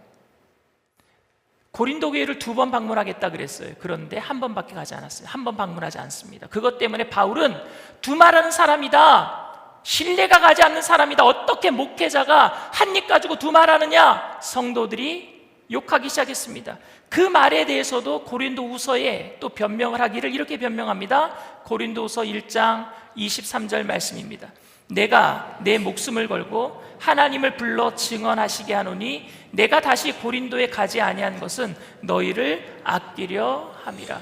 고린도 교회를 2번 방문하겠다 그랬어요. 그런데 한 번밖에 가지 않았어요. 한 번 방문하지 않습니다. 그것 때문에 바울은 두 말하는 사람이다, 신뢰가 가지 않는 사람이다, 어떻게 목회자가 한 입 가지고 두 말하느냐, 성도들이 욕하기 시작했습니다. 그 말에 대해서도 고린도후서에 또 변명을 하기를 이렇게 변명합니다. 고린도후서 1장 23절 말씀입니다. 내가 내 목숨을 걸고 하나님을 불러 증언하시게 하노니 내가 다시 고린도에 가지 아니한 것은 너희를 아끼려 함이라.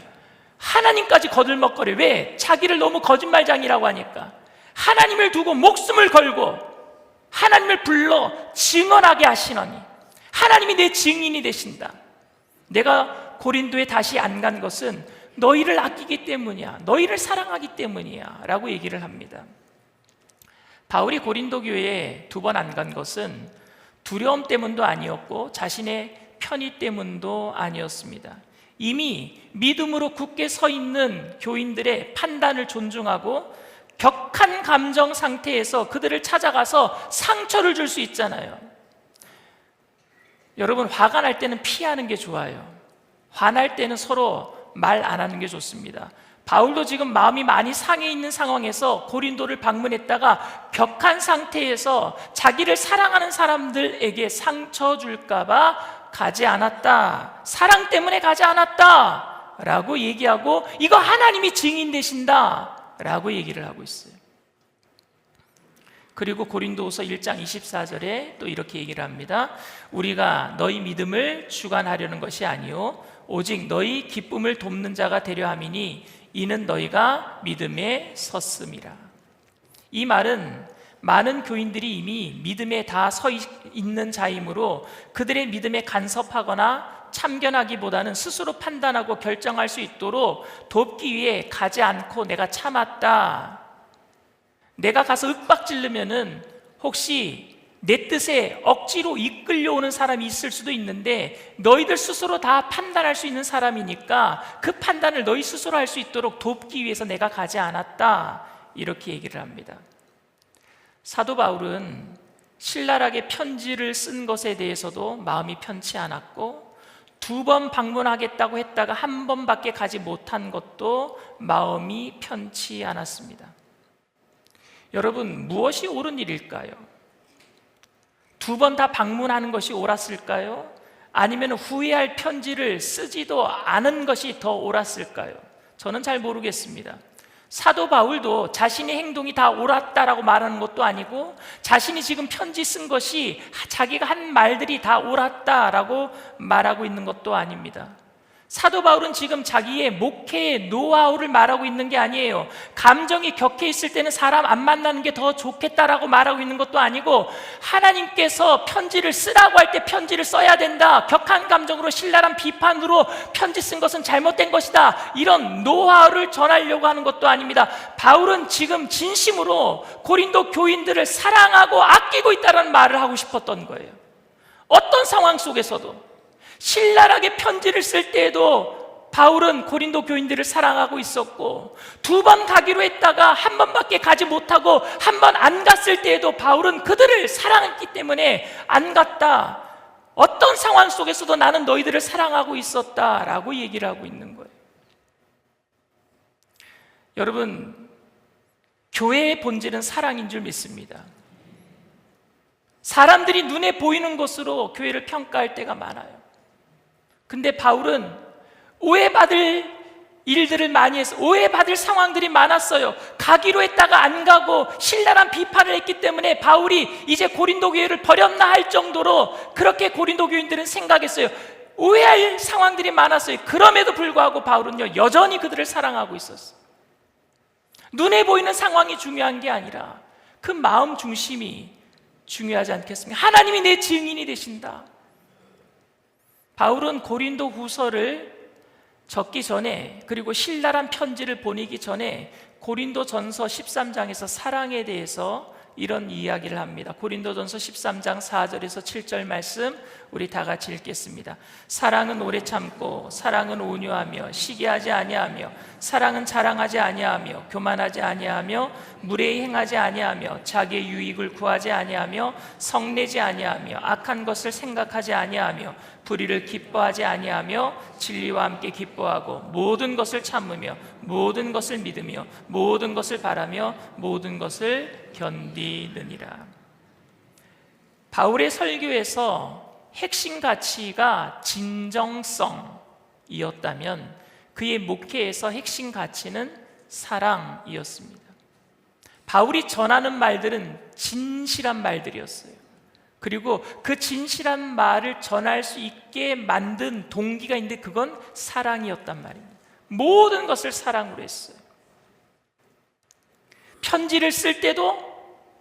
하나님까지 거들먹거려. 왜? 자기를 너무 거짓말장이라고 하니까. 하나님을 두고 목숨을 걸고 하나님을 불러 증언하게 하시노니 하나님이 내 증인이 되신다. 내가 고린도에 다시 안 간 것은 너희를 아끼기 때문이야, 너희를 사랑하기 때문이야 라고 얘기를 합니다. 바울이 고린도 교회에 2번 안 간 것은 두려움 때문도 아니었고 자신의 편의 때문도 아니었습니다. 이미 믿음으로 굳게 서 있는 교인들의 판단을 존중하고 격한 감정 상태에서 그들을 찾아가서 상처를 줄 수 있잖아요. 여러분, 화가 날 때는 피하는 게 좋아요. 화날 때는 서로 말 안 하는 게 좋습니다. 바울도 지금 마음이 많이 상해 있는 상황에서 고린도를 방문했다가 격한 상태에서 자기를 사랑하는 사람들에게 상처 줄까 봐 가지 않았다, 사랑 때문에 가지 않았다 라고 얘기하고, 이거 하나님이 증인 되신다 라고 얘기를 하고 있어요. 그리고 고린도후서 1장 24절에 또 이렇게 얘기를 합니다. 우리가 너희 믿음을 주관하려는 것이 아니요 오직 너희 기쁨을 돕는 자가 되려 함이니 이는 너희가 믿음에 섰음이라. 이 말은 많은 교인들이 이미 믿음에 다 서 있는 자이므로 그들의 믿음에 간섭하거나 참견하기보다는 스스로 판단하고 결정할 수 있도록 돕기 위해 가지 않고 내가 참았다. 내가 가서 윽박지르면은 혹시 내 뜻에 억지로 이끌려오는 사람이 있을 수도 있는데 너희들 스스로 다 판단할 수 있는 사람이니까 그 판단을 너희 스스로 할 수 있도록 돕기 위해서 내가 가지 않았다, 이렇게 얘기를 합니다. 사도 바울은 신랄하게 편지를 쓴 것에 대해서도 마음이 편치 않았고 2번 방문하겠다고 했다가 1번밖에 가지 못한 것도 마음이 편치 않았습니다. 여러분, 무엇이 옳은 일일까요? 2번 다 방문하는 것이 옳았을까요? 아니면 후회할 편지를 쓰지도 않은 것이 더 옳았을까요? 저는 잘 모르겠습니다. 사도 바울도 자신의 행동이 다 옳았다라고 말하는 것도 아니고 자신이 지금 편지 쓴 것이 자기가 한 말들이 다 옳았다라고 말하고 있는 것도 아닙니다. 사도 바울은 지금 자기의 목회의 노하우를 말하고 있는 게 아니에요. 감정이 격해 있을 때는 사람 안 만나는 게 더 좋겠다라고 말하고 있는 것도 아니고 하나님께서 편지를 쓰라고 할 때 편지를 써야 된다, 격한 감정으로 신랄한 비판으로 편지 쓴 것은 잘못된 것이다, 이런 노하우를 전하려고 하는 것도 아닙니다. 바울은 지금 진심으로 고린도 교인들을 사랑하고 아끼고 있다는 말을 하고 싶었던 거예요. 어떤 상황 속에서도 신랄하게 편지를 쓸 때에도 바울은 고린도 교인들을 사랑하고 있었고 2번 가기로 했다가 1번밖에 가지 못하고 1번 안 갔을 때에도 바울은 그들을 사랑했기 때문에 안 갔다. 어떤 상황 속에서도 나는 너희들을 사랑하고 있었다라고 얘기를 하고 있는 거예요. 여러분, 교회의 본질은 사랑인 줄 믿습니다. 사람들이 눈에 보이는 것으로 교회를 평가할 때가 많아요. 근데 바울은 오해받을 일들을 많이 해서 오해받을 상황들이 많았어요. 가기로 했다가 안 가고 신랄한 비판을 했기 때문에 바울이 이제 고린도 교회를 버렸나 할 정도로 그렇게 고린도 교인들은 생각했어요. 오해할 상황들이 많았어요. 그럼에도 불구하고 바울은요, 여전히 그들을 사랑하고 있었어요. 눈에 보이는 상황이 중요한 게 아니라 그 마음 중심이 중요하지 않겠습니까? 하나님이 내 증인이 되신다. 바울은 고린도 후서를 적기 전에, 그리고 신랄한 편지를 보내기 전에 고린도 전서 13장에서 사랑에 대해서 이런 이야기를 합니다. 고린도전서 13장 4절에서 7절 말씀 우리 다 같이 읽겠습니다. 사랑은 오래 참고 사랑은 온유하며 시기하지 아니하며 사랑은 자랑하지 아니하며 교만하지 아니하며 무례히 행하지 아니하며 자기의 유익을 구하지 아니하며 성내지 아니하며 악한 것을 생각하지 아니하며 불의를 기뻐하지 아니하며 진리와 함께 기뻐하고 모든 것을 참으며 모든 것을 믿으며 모든 것을 바라며 모든 것을 견디느니라. 바울의 설교에서 핵심 가치가 진정성이었다면 그의 목회에서 핵심 가치는 사랑이었습니다. 바울이 전하는 말들은 진실한 말들이었어요. 그리고 그 진실한 말을 전할 수 있게 만든 동기가 있는데 그건 사랑이었단 말입니다. 모든 것을 사랑으로 했어요. 편지를 쓸 때도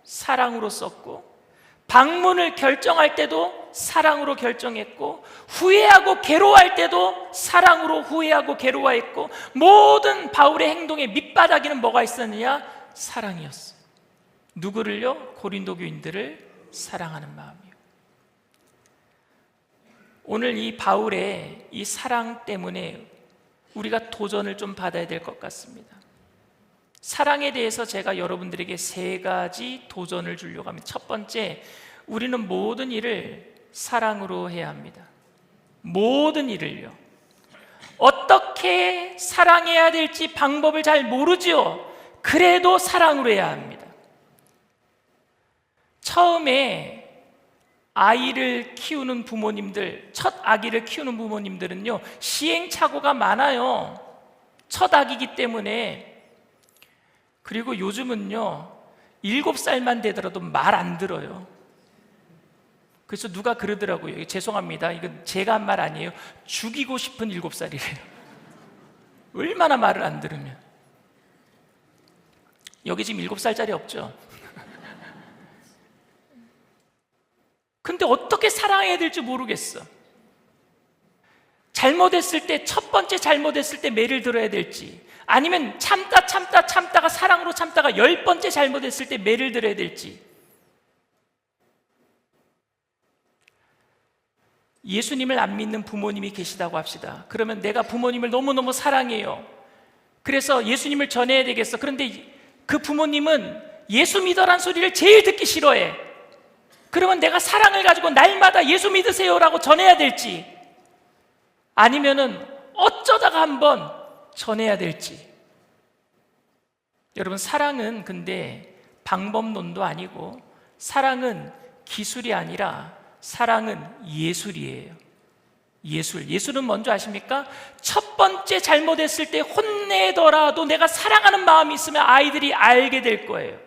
사랑으로 썼고 방문을 결정할 때도 사랑으로 결정했고 후회하고 괴로워할 때도 사랑으로 후회하고 괴로워했고 모든 바울의 행동의 밑바닥에는 뭐가 있었느냐? 사랑이었어요. 누구를요? 고린도 교인들을 사랑하는 마음이요. 오늘 이 바울의 이 사랑 때문에 우리가 도전을 좀 받아야 될 것 같습니다. 사랑에 대해서 제가 여러분들에게 3가지 도전을 주려고 합니다. 첫 번째, 우리는 모든 일을 사랑으로 해야 합니다. 모든 일을요. 어떻게 사랑해야 될지 방법을 잘 모르지요. 그래도 사랑으로 해야 합니다. 처음에 아이를 키우는 부모님들, 첫 아기를 키우는 부모님들은요, 시행착오가 많아요. 첫 아기이기 때문에. 그리고 요즘은요 7살만 되더라도 말 안 들어요. 그래서 누가 그러더라고요. 죄송합니다, 이건 제가 한 말 아니에요. 죽이고 싶은 7살이래요. 얼마나 말을 안 들으면. 여기 지금 7살짜리 없죠? 근데 어떻게 사랑해야 될지 모르겠어. 잘못했을 때, 첫 번째 잘못했을 때 매를 들어야 될지, 아니면 참다가 사랑으로 참다가 10번째 잘못했을 때 매를 들어야 될지. 예수님을 안 믿는 부모님이 계시다고 합시다. 그러면 내가 부모님을 너무너무 사랑해요. 그래서 예수님을 전해야 되겠어. 그런데 그 부모님은 예수 믿어란 소리를 제일 듣기 싫어해. 그러면 내가 사랑을 가지고 날마다 예수 믿으세요라고 전해야 될지, 아니면은 어쩌다가 한번 전해야 될지. 여러분, 사랑은 근데 방법론도 아니고 사랑은 기술이 아니라 사랑은 예술이에요. 예술은 뭔지 아십니까? 첫 번째 잘못했을 때 혼내더라도 내가 사랑하는 마음이 있으면 아이들이 알게 될 거예요.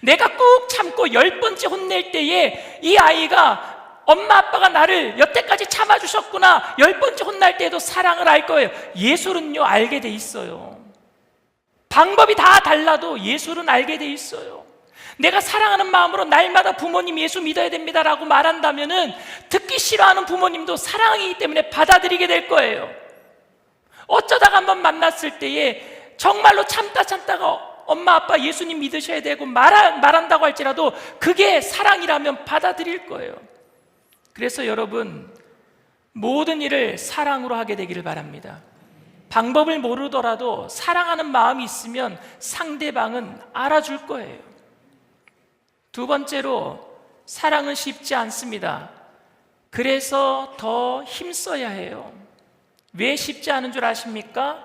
내가 꾹 참고 10번째 혼낼 때에 이 아이가 엄마 아빠가 나를 여태까지 참아주셨구나, 10번째 혼날 때에도 사랑을 알 거예요. 예술은요 알게 돼 있어요. 방법이 다 달라도 예술은 알게 돼 있어요. 내가 사랑하는 마음으로 날마다 부모님 예수 믿어야 됩니다라고 말한다면은 듣기 싫어하는 부모님도 사랑이기 때문에 받아들이게 될 거예요. 어쩌다가 한번 만났을 때에 정말로 참다가 엄마 아빠 예수님 믿으셔야 되고 말한다고 할지라도 그게 사랑이라면 받아들일 거예요. 그래서 여러분, 모든 일을 사랑으로 하게 되기를 바랍니다. 방법을 모르더라도 사랑하는 마음이 있으면 상대방은 알아줄 거예요. 두 번째로, 사랑은 쉽지 않습니다. 그래서 더 힘써야 해요. 왜 쉽지 않은 줄 아십니까?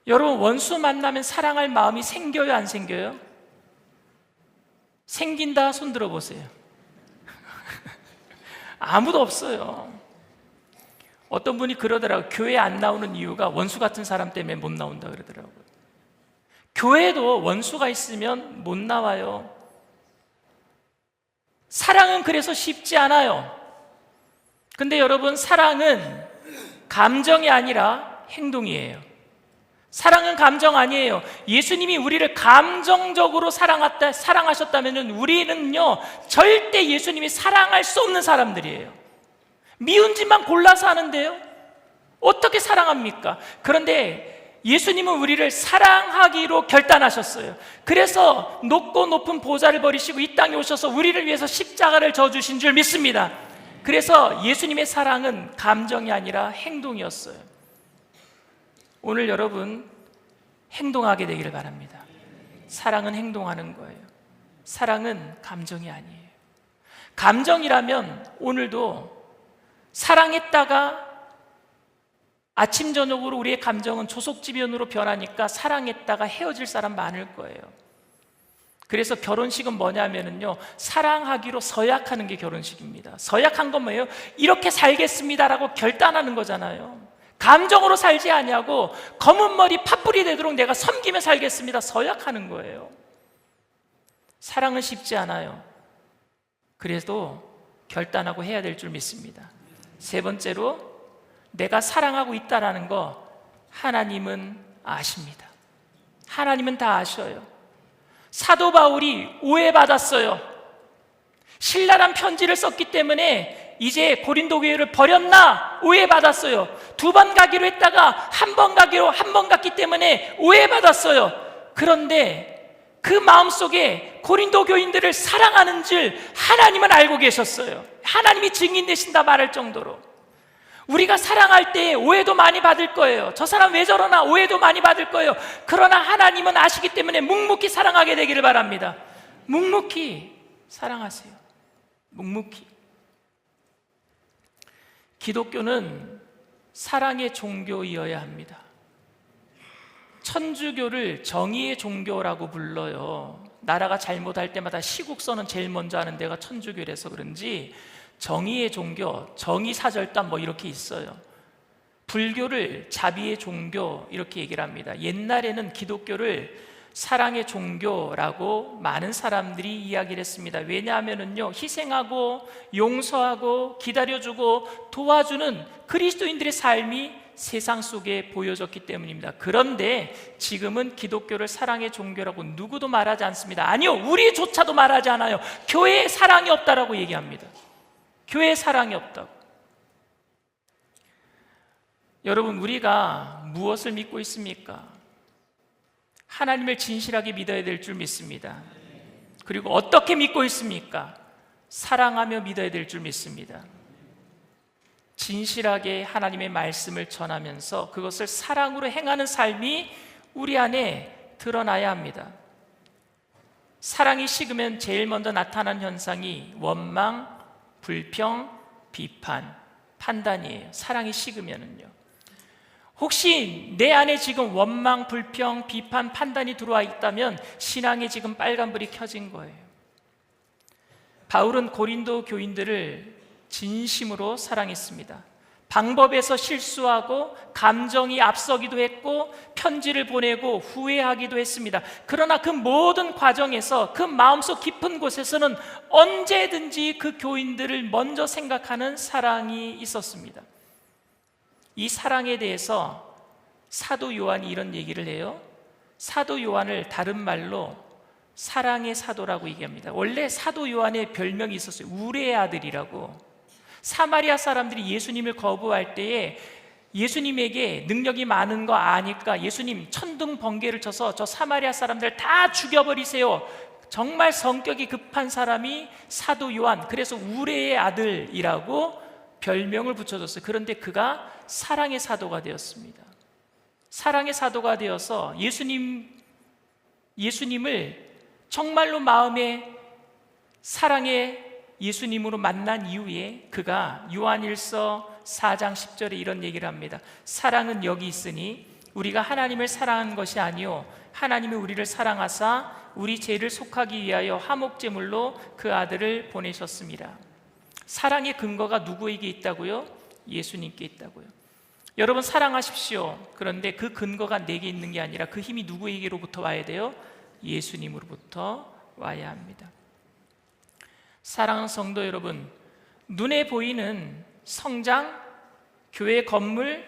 여러분, 원수 만나면 사랑할 마음이 생겨요, 안 생겨요? 생긴다 손 들어보세요. 아무도 없어요. 어떤 분이 그러더라고요. 교회 안 나오는 이유가 원수 같은 사람 때문에 못 나온다 그러더라고요. 교회도 원수가 있으면 못 나와요. 사랑은 그래서 쉽지 않아요. 근데 여러분, 사랑은 감정이 아니라 행동이에요. 사랑은 감정 아니에요. 예수님이 우리를 감정적으로 사랑하셨다면 우리는요 절대 예수님이 사랑할 수 없는 사람들이에요. 미운 짓만 골라서 하는데요 어떻게 사랑합니까? 그런데 예수님은 우리를 사랑하기로 결단하셨어요. 그래서 높고 높은 보좌를 버리시고 이 땅에 오셔서 우리를 위해서 십자가를 져주신 줄 믿습니다. 그래서 예수님의 사랑은 감정이 아니라 행동이었어요. 오늘 여러분 행동하게 되기를 바랍니다. 사랑은 행동하는 거예요. 사랑은 감정이 아니에요. 감정이라면 오늘도 사랑했다가 아침 저녁으로 우리의 감정은 조속지변으로 변하니까 사랑했다가 헤어질 사람 많을 거예요. 그래서 결혼식은 뭐냐면요, 사랑하기로 서약하는 게 결혼식입니다. 서약한 건 뭐예요? 이렇게 살겠습니다라고 결단하는 거잖아요. 감정으로 살지 아니하고 검은 머리 팥불이 되도록 내가 섬기며 살겠습니다, 서약하는 거예요. 사랑은 쉽지 않아요. 그래도 결단하고 해야 될 줄 믿습니다. 세 번째로, 내가 사랑하고 있다라는 거 하나님은 아십니다. 하나님은 다 아셔요. 사도 바울이 오해받았어요. 신랄한 편지를 썼기 때문에 이제 고린도 교회를 버렸나 오해받았어요. 2번 가기로 했다가 1번 가기로 1번 갔기 때문에 오해받았어요. 그런데 그 마음속에 고린도 교인들을 사랑하는 줄 하나님은 알고 계셨어요. 하나님이 증인 되신다 말할 정도로. 우리가 사랑할 때 오해도 많이 받을 거예요. 저 사람 왜 저러나 오해도 많이 받을 거예요. 그러나 하나님은 아시기 때문에 묵묵히 사랑하게 되기를 바랍니다. 묵묵히 사랑하세요. 묵묵히. 기독교는 사랑의 종교이어야 합니다. 천주교를 정의의 종교라고 불러요. 나라가 잘못할 때마다 시국선언 제일 먼저 하는 데가 천주교라서 그런지 정의의 종교, 정의사절단 뭐 이렇게 있어요. 불교를 자비의 종교 이렇게 얘기를 합니다. 옛날에는 기독교를 사랑의 종교라고 많은 사람들이 이야기를 했습니다. 왜냐하면요, 희생하고 용서하고 기다려주고 도와주는 그리스도인들의 삶이 세상 속에 보여졌기 때문입니다. 그런데 지금은 기독교를 사랑의 종교라고 누구도 말하지 않습니다. 아니요, 우리조차도 말하지 않아요. 교회에 사랑이 없다라고 얘기합니다. 교회에 사랑이 없다고. 여러분, 우리가 무엇을 믿고 있습니까? 하나님을 진실하게 믿어야 될 줄 믿습니다. 그리고 어떻게 믿고 있습니까? 사랑하며 믿어야 될 줄 믿습니다. 진실하게 하나님의 말씀을 전하면서 그것을 사랑으로 행하는 삶이 우리 안에 드러나야 합니다. 사랑이 식으면 제일 먼저 나타나는 현상이 원망, 불평, 비판, 판단이에요. 사랑이 식으면은요. 혹시 내 안에 지금 원망, 불평, 비판, 판단이 들어와 있다면 신앙에 지금 빨간불이 켜진 거예요. 바울은 고린도 교인들을 진심으로 사랑했습니다. 방법에서 실수하고 감정이 앞서기도 했고 편지를 보내고 후회하기도 했습니다. 그러나 그 모든 과정에서 그 마음속 깊은 곳에서는 언제든지 그 교인들을 먼저 생각하는 사랑이 있었습니다. 이 사랑에 대해서 사도 요한이 이런 얘기를 해요. 사도 요한을 다른 말로 사랑의 사도라고 얘기합니다. 원래 사도 요한의 별명이 있었어요. 우레의 아들이라고. 사마리아 사람들이 예수님을 거부할 때에 예수님에게 능력이 많은 거 아니까 예수님 천둥 번개를 쳐서 저 사마리아 사람들 다 죽여버리세요. 정말 성격이 급한 사람이 사도 요한, 그래서 우레의 아들이라고 별명을 붙여줬어요. 그런데 그가 사랑의 사도가 되었습니다. 사랑의 사도가 되어서 예수님을 정말로 마음에 사랑의 예수님으로 만난 이후에 그가 요한일서 4장 10절에 이런 얘기를 합니다. 사랑은 여기 있으니 우리가 하나님을 사랑한 것이 아니요 하나님이 우리를 사랑하사 우리 죄를 속하기 위하여 화목제물로 그 아들을 보내셨습니다. 사랑의 근거가 누구에게 있다고요? 예수님께 있다고요. 여러분 사랑하십시오. 그런데 그 근거가 내게 있는 게 아니라 그 힘이 누구에게로부터 와야 돼요? 예수님으로부터 와야 합니다. 사랑하는 성도 여러분, 눈에 보이는 성장, 교회 건물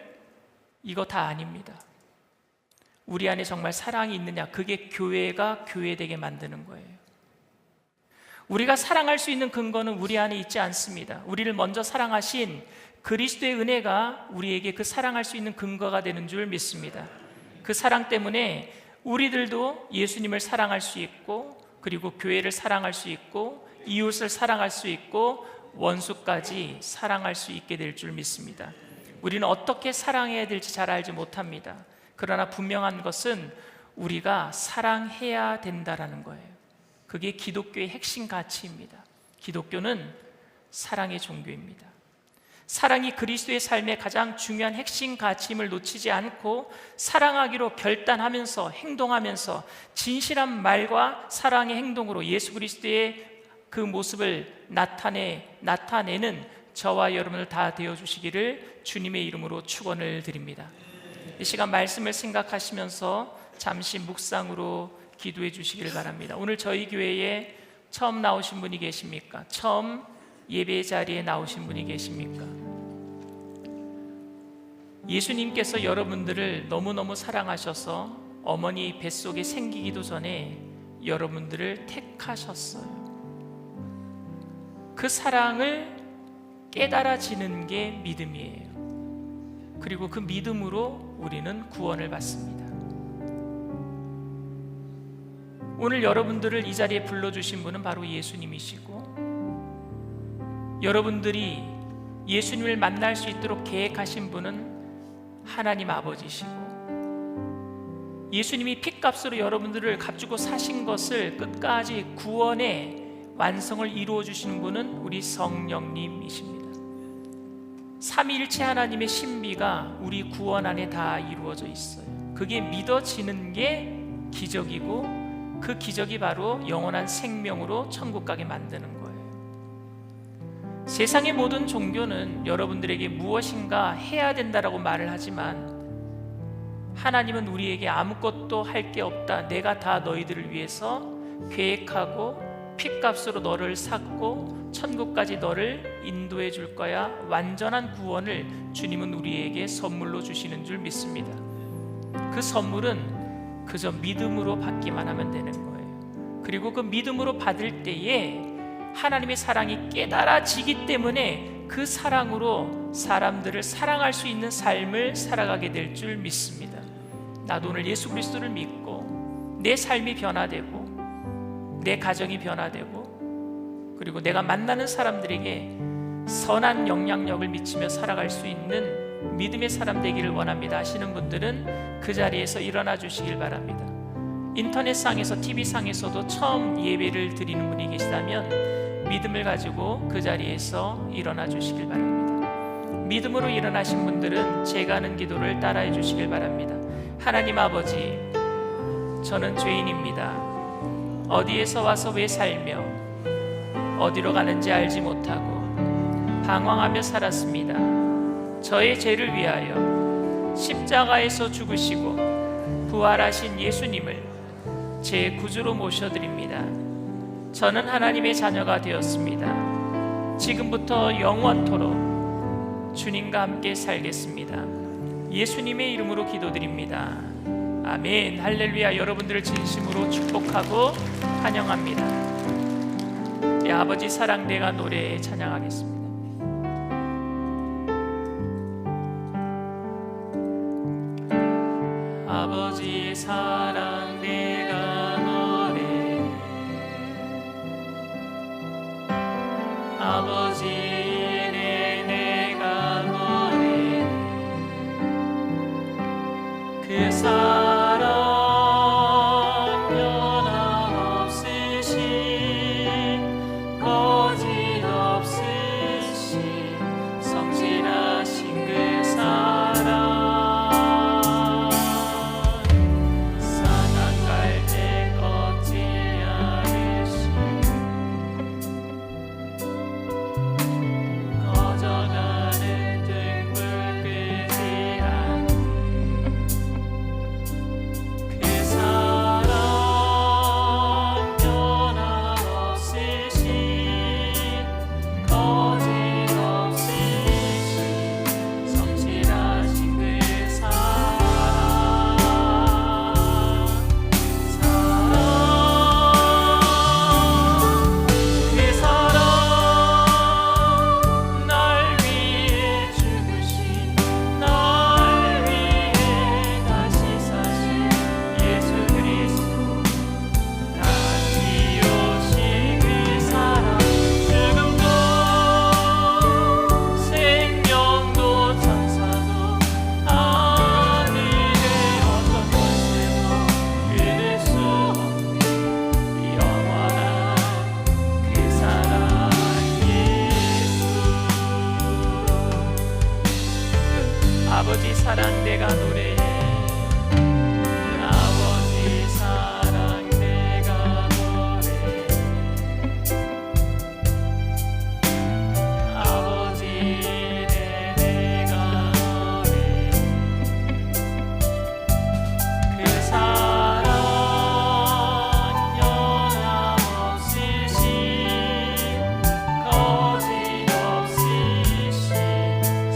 이거 다 아닙니다. 우리 안에 정말 사랑이 있느냐, 그게 교회가 교회되게 만드는 거예요. 우리가 사랑할 수 있는 근거는 우리 안에 있지 않습니다. 우리를 먼저 사랑하신 그리스도의 은혜가 우리에게 그 사랑할 수 있는 근거가 되는 줄 믿습니다. 그 사랑 때문에 우리들도 예수님을 사랑할 수 있고, 그리고 교회를 사랑할 수 있고, 이웃을 사랑할 수 있고, 원수까지 사랑할 수 있게 될 줄 믿습니다. 우리는 어떻게 사랑해야 될지 잘 알지 못합니다. 그러나 분명한 것은 우리가 사랑해야 된다라는 거예요. 그게 기독교의 핵심 가치입니다. 기독교는 사랑의 종교입니다. 사랑이 그리스도의 삶의 가장 중요한 핵심 가치임을 놓치지 않고 사랑하기로 결단하면서 행동하면서 진실한 말과 사랑의 행동으로 예수 그리스도의 그 모습을 나타내는 저와 여러분을 다 되어주시기를 주님의 이름으로 축원을 드립니다. 이 시간 말씀을 생각하시면서 잠시 묵상으로 기도해 주시기를 바랍니다. 오늘 저희 교회에 처음 나오신 분이 계십니까? 처음 예배 자리에 나오신 분이 계십니까? 예수님께서 여러분들을 너무너무 사랑하셔서 어머니 뱃속에 생기기도 전에 여러분들을 택하셨어요. 그 사랑을 깨달아지는 게 믿음이에요. 그리고 그 믿음으로 우리는 구원을 받습니다. 오늘 여러분들을 이 자리에 불러주신 분은 바로 예수님이시고, 여러분들이 예수님을 만날 수 있도록 계획하신 분은 하나님 아버지시고, 예수님이 핏값으로 여러분들을 값주고 사신 것을 끝까지 구원의 완성을 이루어 주시는 분은 우리 성령님이십니다. 삼위일체 하나님의 신비가 우리 구원 안에 다 이루어져 있어요. 그게 믿어지는 게 기적이고, 그 기적이 바로 영원한 생명으로 천국 가게 만드는 거예요. 세상의 모든 종교는 여러분들에게 무엇인가 해야 된다라고 말을 하지만, 하나님은 우리에게 아무것도 할 게 없다, 내가 다 너희들을 위해서 계획하고 핏값으로 너를 샀고 천국까지 너를 인도해 줄 거야, 완전한 구원을 주님은 우리에게 선물로 주시는 줄 믿습니다. 그 선물은 그저 믿음으로 받기만 하면 되는 거예요. 그리고 그 믿음으로 받을 때에 하나님의 사랑이 깨달아지기 때문에 그 사랑으로 사람들을 사랑할 수 있는 삶을 살아가게 될 줄 믿습니다. 나도 오늘 예수 그리스도를 믿고 내 삶이 변화되고 내 가정이 변화되고, 그리고 내가 만나는 사람들에게 선한 영향력을 미치며 살아갈 수 있는 믿음의 사람 되기를 원합니다 하시는 분들은 그 자리에서 일어나 주시길 바랍니다. 인터넷상에서 TV상에서도 처음 예배를 드리는 분이 계시다면 믿음을 가지고 그 자리에서 일어나 주시길 바랍니다. 믿음으로 일어나신 분들은 제가 하는 기도를 따라해 주시길 바랍니다. 하나님 아버지, 저는 죄인입니다. 어디에서 와서 왜 살며 어디로 가는지 알지 못하고 방황하며 살았습니다. 저의 죄를 위하여 십자가에서 죽으시고 부활하신 예수님을 제 구주로 모셔드립니다. 저는 하나님의 자녀가 되었습니다. 지금부터 영원토록 주님과 함께 살겠습니다. 예수님의 이름으로 기도드립니다. 아멘. 할렐루야. 여러분들을 진심으로 축복하고 환영합니다. 예, 아버지 사랑 내가 노래에 찬양하겠습니다. 아버지 사랑 내가 노래, 아버지 내가 노래, 그 사랑 변함없으신 거짓없으신 성실하신 그 사랑 아버지 사랑 내가 노래해. 아버지 사랑 내가 노래해. 아버지 내가 노래해. 그 사랑 변함없으신 거짓없으신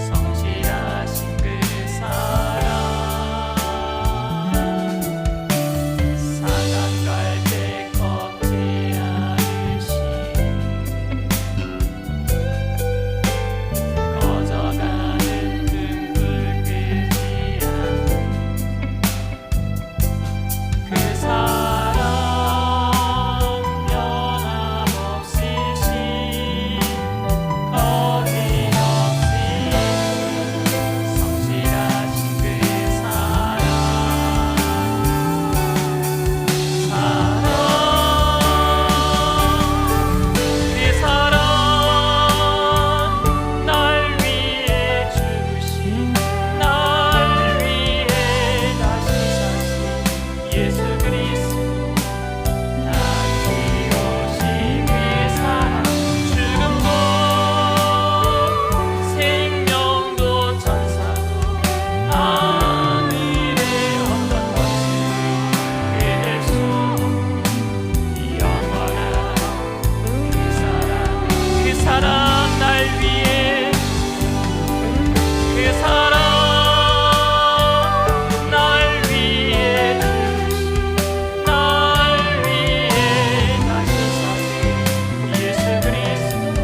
성실하신 그 사랑 사랑 갈대 꺾지 않으신 꺼져가는 등불 끄지 않는 그 사랑 변함없으신 거짓없으신 성실하신 그 사랑 그 사랑 날 위해 주신 날 위해 다시 사신 예수 그리스도 다시 오신 그 사랑 죽음도 생명도 천사도 하늘의 어떤 것을 그댈 수 영원한 그 사랑 날 위해 그 사랑 날 위해 주신 날 위해 다시 사신 예수 그리스도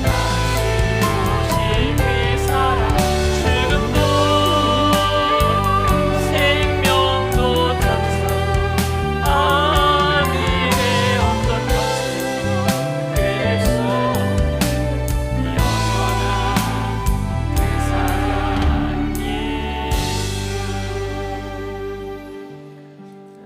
다시 오신 그 사랑 죽음도 생명도 천사도 하늘의 어떤 것을 그댈 수 영원한 그 사랑 예수.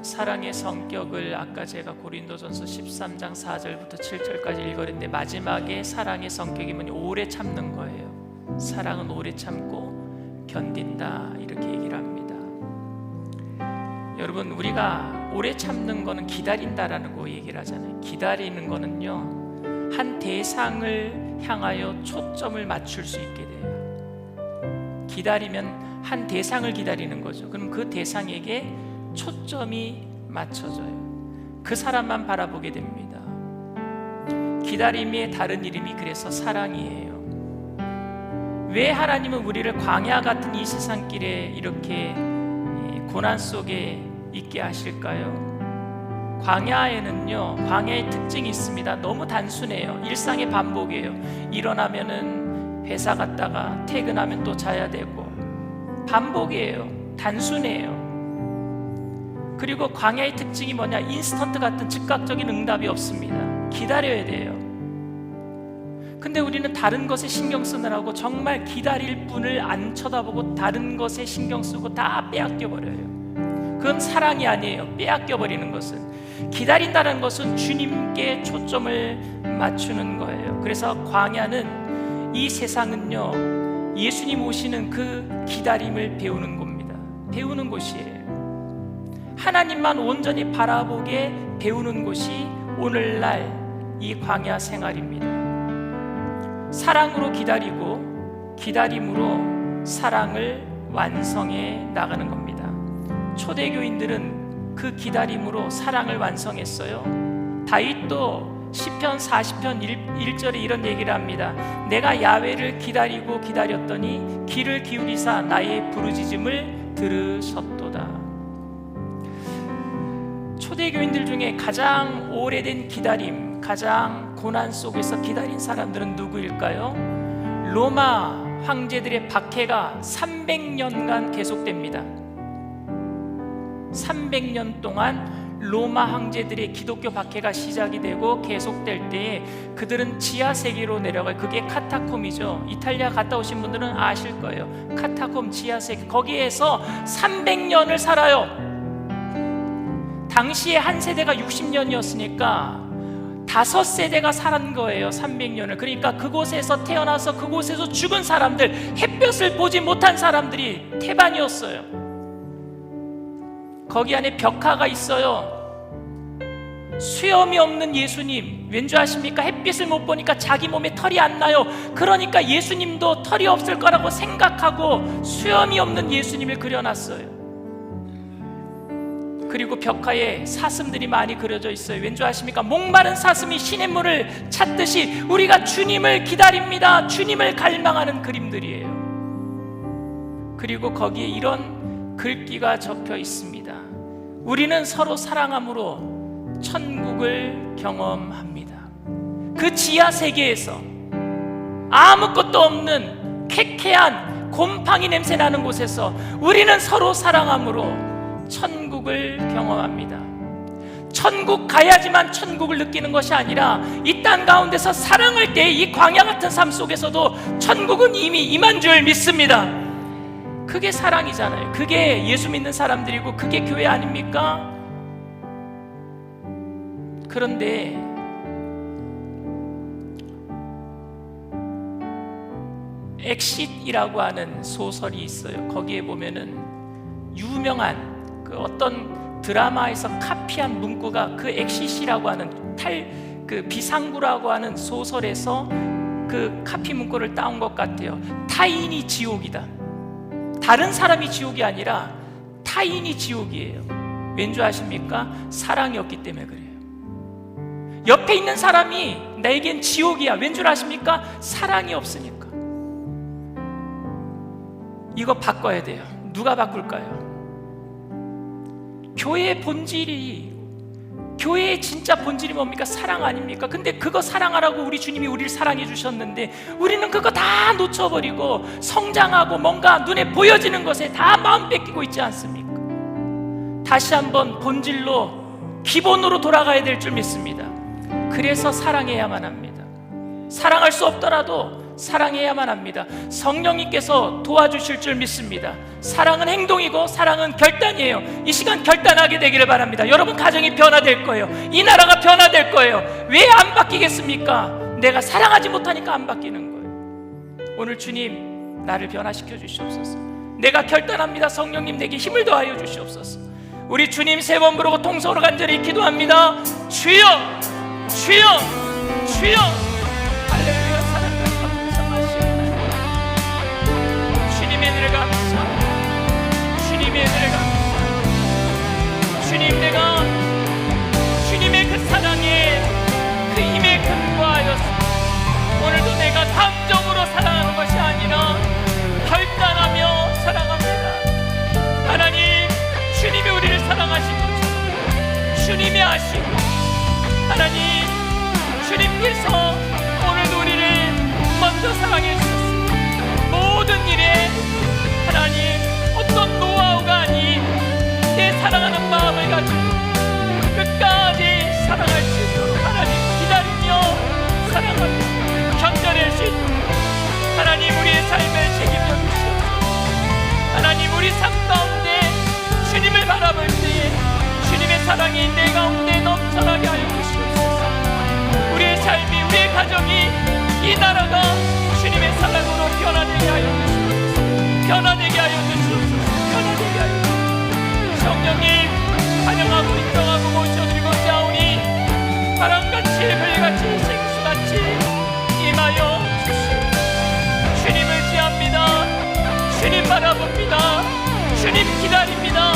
사랑의 성격을 아까 제가 고린도전서 13장 4절부터 7절까지 읽었는데 마지막에 사랑의 성격이 뭐냐? 오래 참는 거예요. 사랑은 오래 참고 견딘다 이렇게 얘기를 합니다. 여러분 우리가 오래 참는 거는 기다린다라는 거 얘기를 하잖아요. 기다리는 거는요 한 대상을 향하여 초점을 맞출 수 있게 돼요. 기다리면 한 대상을 기다리는 거죠. 그럼 그 대상에게 초점이 맞춰져요. 그 사람만 바라보게 됩니다. 기다림의 다른 이름이 그래서 사랑이에요. 왜 하나님은 우리를 광야 같은 이 세상길에 이렇게 고난 속에 있게 하실까요? 광야에는요 광야의 특징이 있습니다. 너무 단순해요. 일상의 반복이에요. 일어나면은 회사 갔다가 퇴근하면 또 자야 되고 반복이에요. 단순해요. 그리고 광야의 특징이 뭐냐? 인스턴트 같은 즉각적인 응답이 없습니다. 기다려야 돼요. 근데 우리는 다른 것에 신경 쓰느라고 정말 기다릴 분을 안 쳐다보고 다른 것에 신경 쓰고 다 빼앗겨 버려요. 그건 사랑이 아니에요. 빼앗겨 버리는 것은. 기다린다는 것은 주님께 초점을 맞추는 거예요. 그래서 광야는 이 세상은요 예수님 오시는 그 기다림을 배우는 겁니다. 배우는 곳이에요. 하나님만 온전히 바라보게 배우는 곳이 오늘날 이 광야 생활입니다. 사랑으로 기다리고 기다림으로 사랑을 완성해 나가는 겁니다. 초대교인들은 그 기다림으로 사랑을 완성했어요. 다윗도 시편 40편 1절에 이런 얘기를 합니다. 내가 야훼를 기다리고 기다렸더니 귀를 기울이사 나의 부르짖음을 들으셨도다. 초대교인들 중에 가장 오래된 기다림, 가장 고난 속에서 기다린 사람들은 누구일까요? 로마 황제들의 박해가 300년간 계속됩니다. 300년 동안 로마 황제들의 기독교 박해가 시작이 되고 계속될 때에 그들은 지하 세계로 내려가요. 그게 카타콤이죠. 이탈리아 갔다 오신 분들은 아실 거예요. 카타콤 지하 세계, 거기에서 300년을 살아요. 당시에 한 세대가 60년이었으니까 5세대가 살은 거예요. 300년을. 그러니까 그곳에서 태어나서 그곳에서 죽은 사람들, 햇볕을 보지 못한 사람들이 태반이었어요. 거기 안에 벽화가 있어요. 수염이 없는 예수님, 왠지 아십니까? 햇빛을 못 보니까 자기 몸에 털이 안 나요. 그러니까 예수님도 털이 없을 거라고 생각하고 수염이 없는 예수님을 그려놨어요. 그리고 벽화에 사슴들이 많이 그려져 있어요. 왠지 아십니까? 목마른 사슴이 시냇물을 찾듯이 우리가 주님을 기다립니다. 주님을 갈망하는 그림들이에요. 그리고 거기에 이런 글귀가 적혀 있습니다. 우리는 서로 사랑함으로 천국을 경험합니다. 그 지하 세계에서 아무것도 없는 쾌쾌한 곰팡이 냄새 나는 곳에서 우리는 서로 사랑함으로 천국을 경험합니다. 천국 가야지만 천국을 느끼는 것이 아니라 이 땅 가운데서 사랑할 때 이 광야 같은 삶 속에서도 천국은 이미 임한 줄 믿습니다. 그게 사랑이잖아요. 그게 예수 믿는 사람들이고 그게 교회 아닙니까? 그런데 엑싯이라고 하는 소설이 있어요. 거기에 보면은 유명한 그 어떤 드라마에서 카피한 문구가 그 엑싯이라고 하는 그 비상구라고 하는 소설에서 그 카피 문구를 따온 것 같아요. 타인이 지옥이다. 다른 사람이 지옥이 아니라 타인이 지옥이에요. 왠지 아십니까? 사랑이 없기 때문에 그래요. 옆에 있는 사람이 나에겐 지옥이야. 왠 줄 아십니까? 사랑이 없으니까. 이거 바꿔야 돼요. 누가 바꿀까요? 교회의 본질이, 교회의 진짜 본질이 뭡니까? 사랑 아닙니까? 근데 그거 사랑하라고 우리 주님이 우리를 사랑해 주셨는데 우리는 그거 다 놓쳐버리고 성장하고 뭔가 눈에 보여지는 것에 다 마음 뺏기고 있지 않습니까? 다시 한번 본질로, 기본으로 돌아가야 될 줄 믿습니다. 그래서 사랑해야만 합니다. 사랑할 수 없더라도 사랑해야만 합니다. 성령님께서 도와주실 줄 믿습니다. 사랑은 행동이고 사랑은 결단이에요. 이 시간 결단하게 되기를 바랍니다. 여러분 가정이 변화될 거예요. 이 나라가 변화될 거예요. 왜 안 바뀌겠습니까? 내가 사랑하지 못하니까 안 바뀌는 거예요. 오늘 주님 나를 변화시켜 주시옵소서. 내가 결단합니다. 성령님 내게 힘을 더하여 주시옵소서. 우리 주님 3번 부르고 통성으로 간절히 기도합니다. 주여, 주여, 주여. 할렐루야. 사랑과 감사하시옵나이다. 주님의 은혜를 감사합니다. 주님의 은혜를 감사합니다. 주님, 내가 주님의 그 사랑에, 그 힘에 근거하여서 오늘도 내가 감정으로 사랑하는 것이 아니라 결단하며 사랑합니다. 하나님, 주님이 우리를 사랑하신 것처럼 주님이 아시고 하나님, 주님께서 오늘도 우리를 먼저 사랑해 주셨습니다. 모든 일에 하나님, 어떤 노하우가 아닌 내 사랑하는 마음을 가지고 끝까지 사랑할 수 있도록 하나님 기다리며 사랑합니다. 견뎌낼 수 있도록 하나님 우리의 삶을 책임져 주시옵소서. 하나님, 우리 삶 가운데 주님을 바라볼 때에 주님의 사랑이 내 가운데 넘쳐나게 하여 주시옵소서. 우리의 삶이, 우리의 가정이, 이 나라가 주님의 사랑으로 변화되게 하여 주시옵소서. 변화되게 하여 주시옵소서. 변화되게 하여 주시옵소서. 성령님 환영하고 인정하고 모셔드리고 싸우니 바람같이 불같이 생수같이 임하여 주시옵소서. 주님을 지합니다. 주님 바라봅니다. 주님 기다립니다.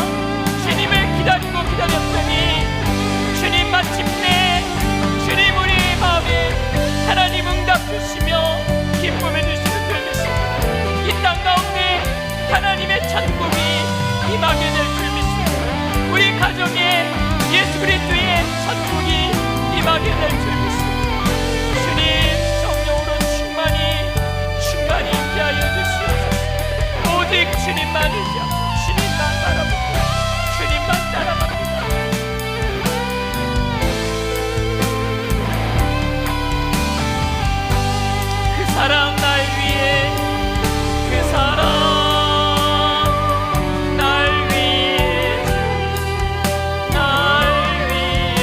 주님을 기다리고 기다렸더니 주님 마침내 주님 우리 마음에 하나님 응답 주시며 기쁨을 주시는 줄 믿습니다. 이 땅 가운데 하나님의 천국이 임하게 될 줄 믿습니다. 우리 가정에 예수 그리스도의 천국이 임하게 될 줄 믿습니다. 주님 성령으로 충만히 있게 하여 주시옵소서. 오직 주님만 의지하고 주님만 바라봅니다. 주님만 따라갑니다. 그 사랑 날 위해, 그 사랑 날 위해, 날 위해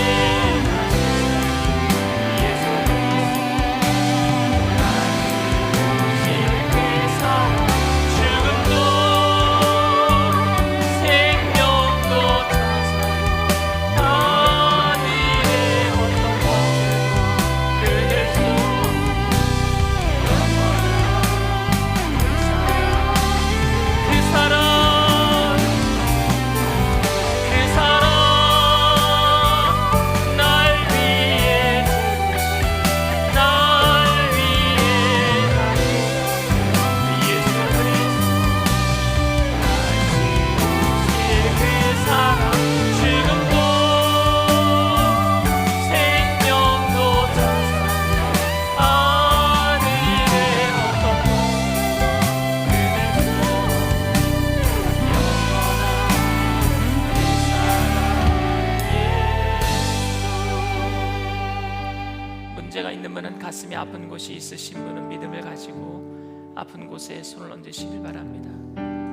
믿음은 가슴이 아픈 곳이 있으신 분은 믿음을 가지고 아픈 곳에 손을 얹으시길 바랍니다.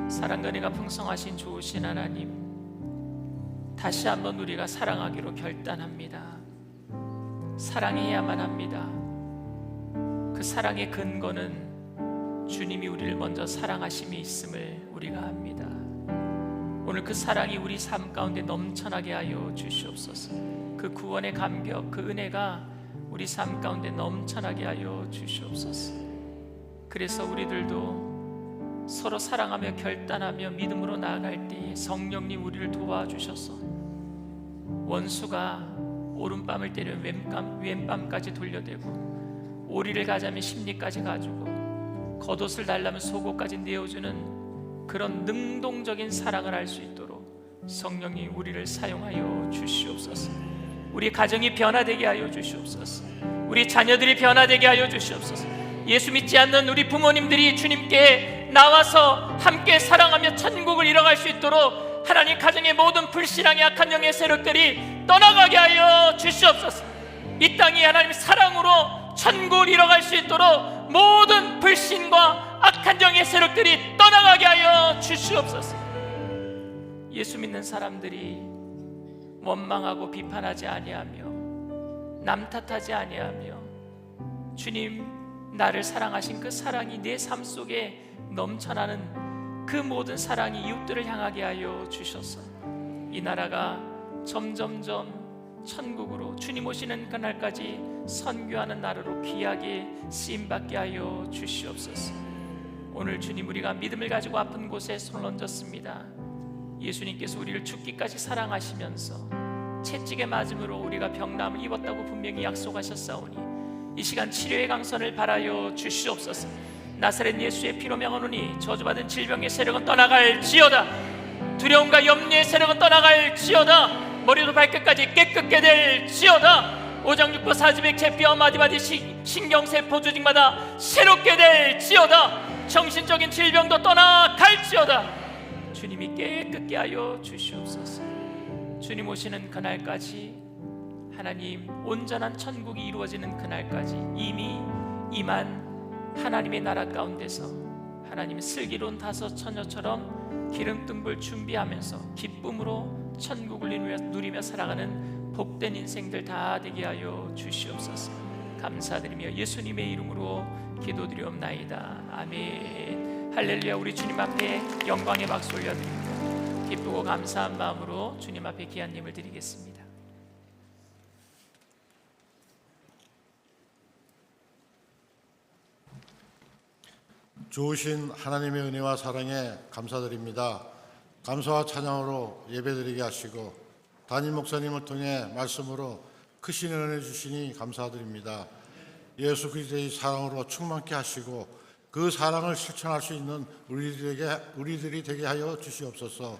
사랑과 은혜가 풍성하신 좋으신 하나님, 다시 한번 우리가 사랑하기로 결단합니다. 사랑해야만 합니다. 그 사랑의 근거는 주님이 우리를 먼저 사랑하심이 있음을 우리가 압니다. 오늘 그 사랑이 우리 삶 가운데 넘쳐나게 하여 주시옵소서. 그 구원의 감격, 그 은혜가 우리 삶 가운데 넘쳐나게 하여 주시옵소서. 그래서 우리들도 서로 사랑하며 결단하며 믿음으로 나아갈 때에 성령님 우리를 도와주셔서 원수가 오른밤을 때려 왼밤까지 돌려대고 오리를 가자면 심리까지 가지고 겉옷을 달라면 속옷까지 내어주는 그런 능동적인 사랑을 할 수 있도록 성령님 우리를 사용하여 주시옵소서. 우리 가정이 변화되게 하여 주시옵소서. 우리 자녀들이 변화되게 하여 주시옵소서. 예수 믿지 않는 우리 부모님들이 주님께 나와서 함께 사랑하며 천국을 이뤄갈 수 있도록 하나님 가정의 모든 불신앙의 악한 영의 세력들이 떠나가게 하여 주시옵소서. 이 땅이 하나님 사랑으로 천국을 이뤄갈 수 있도록 모든 불신과 악한 영의 세력들이 떠나가게 하여 주시옵소서. 예수 믿는 사람들이 원망하고 비판하지 아니하며 남 탓하지 아니하며 주님 나를 사랑하신 그 사랑이 내 삶 속에 넘쳐나는 그 모든 사랑이 이웃들을 향하게 하여 주셔서 이 나라가 점점점 천국으로 주님 오시는 그날까지 선교하는 나라로 귀하게 쓰임받게 하여 주시옵소서. 오늘 주님 우리가 믿음을 가지고 아픈 곳에 손을 얹었습니다. 예수님께서 우리를 죽기까지 사랑하시면서 채찍에 맞음으로 우리가 병남을 입었다고 분명히 약속하셨사오니 이 시간 치료의 강선을 바라여 주시옵소서. 나사렛 예수의 피로 명하노니 저주받은 질병의 세력은 떠나갈지어다. 두려움과 염려의 세력은 떠나갈지어다. 머리도 발끝까지 깨끗게 될지어다. 오장육부 사지백체 뼈 마디마디 신경세포 조직마다 새롭게 될지어다. 정신적인 질병도 떠나갈지어다. 주님이 깨끗게 하여 주시옵소서. 주님 오시는 그날까지 하나님 온전한 천국이 이루어지는 그날까지 이미 임한 하나님의 나라 가운데서 하나님의 슬기로운 다섯 처녀처럼 기름등불 준비하면서 기쁨으로 천국을 누리며 살아가는 복된 인생들 다 되게 하여 주시옵소서. 감사드리며 예수님의 이름으로 기도드리옵나이다. 아멘. 할렐루야. 우리 주님 앞에 영광의 박수 올려드립니다. 기쁘고 감사한 마음으로 주님 앞에 귀한 예물 드리겠습니다. 좋으신 하나님의 은혜와 사랑에 감사드립니다. 감사와 찬양으로 예배드리게 하시고 담임 목사님을 통해 말씀으로 크신 은혜 주시니 감사드립니다. 예수 그리스도의 사랑으로 충만케 하시고 그 사랑을 실천할 수 있는 우리들이 되게 하여 주시옵소서.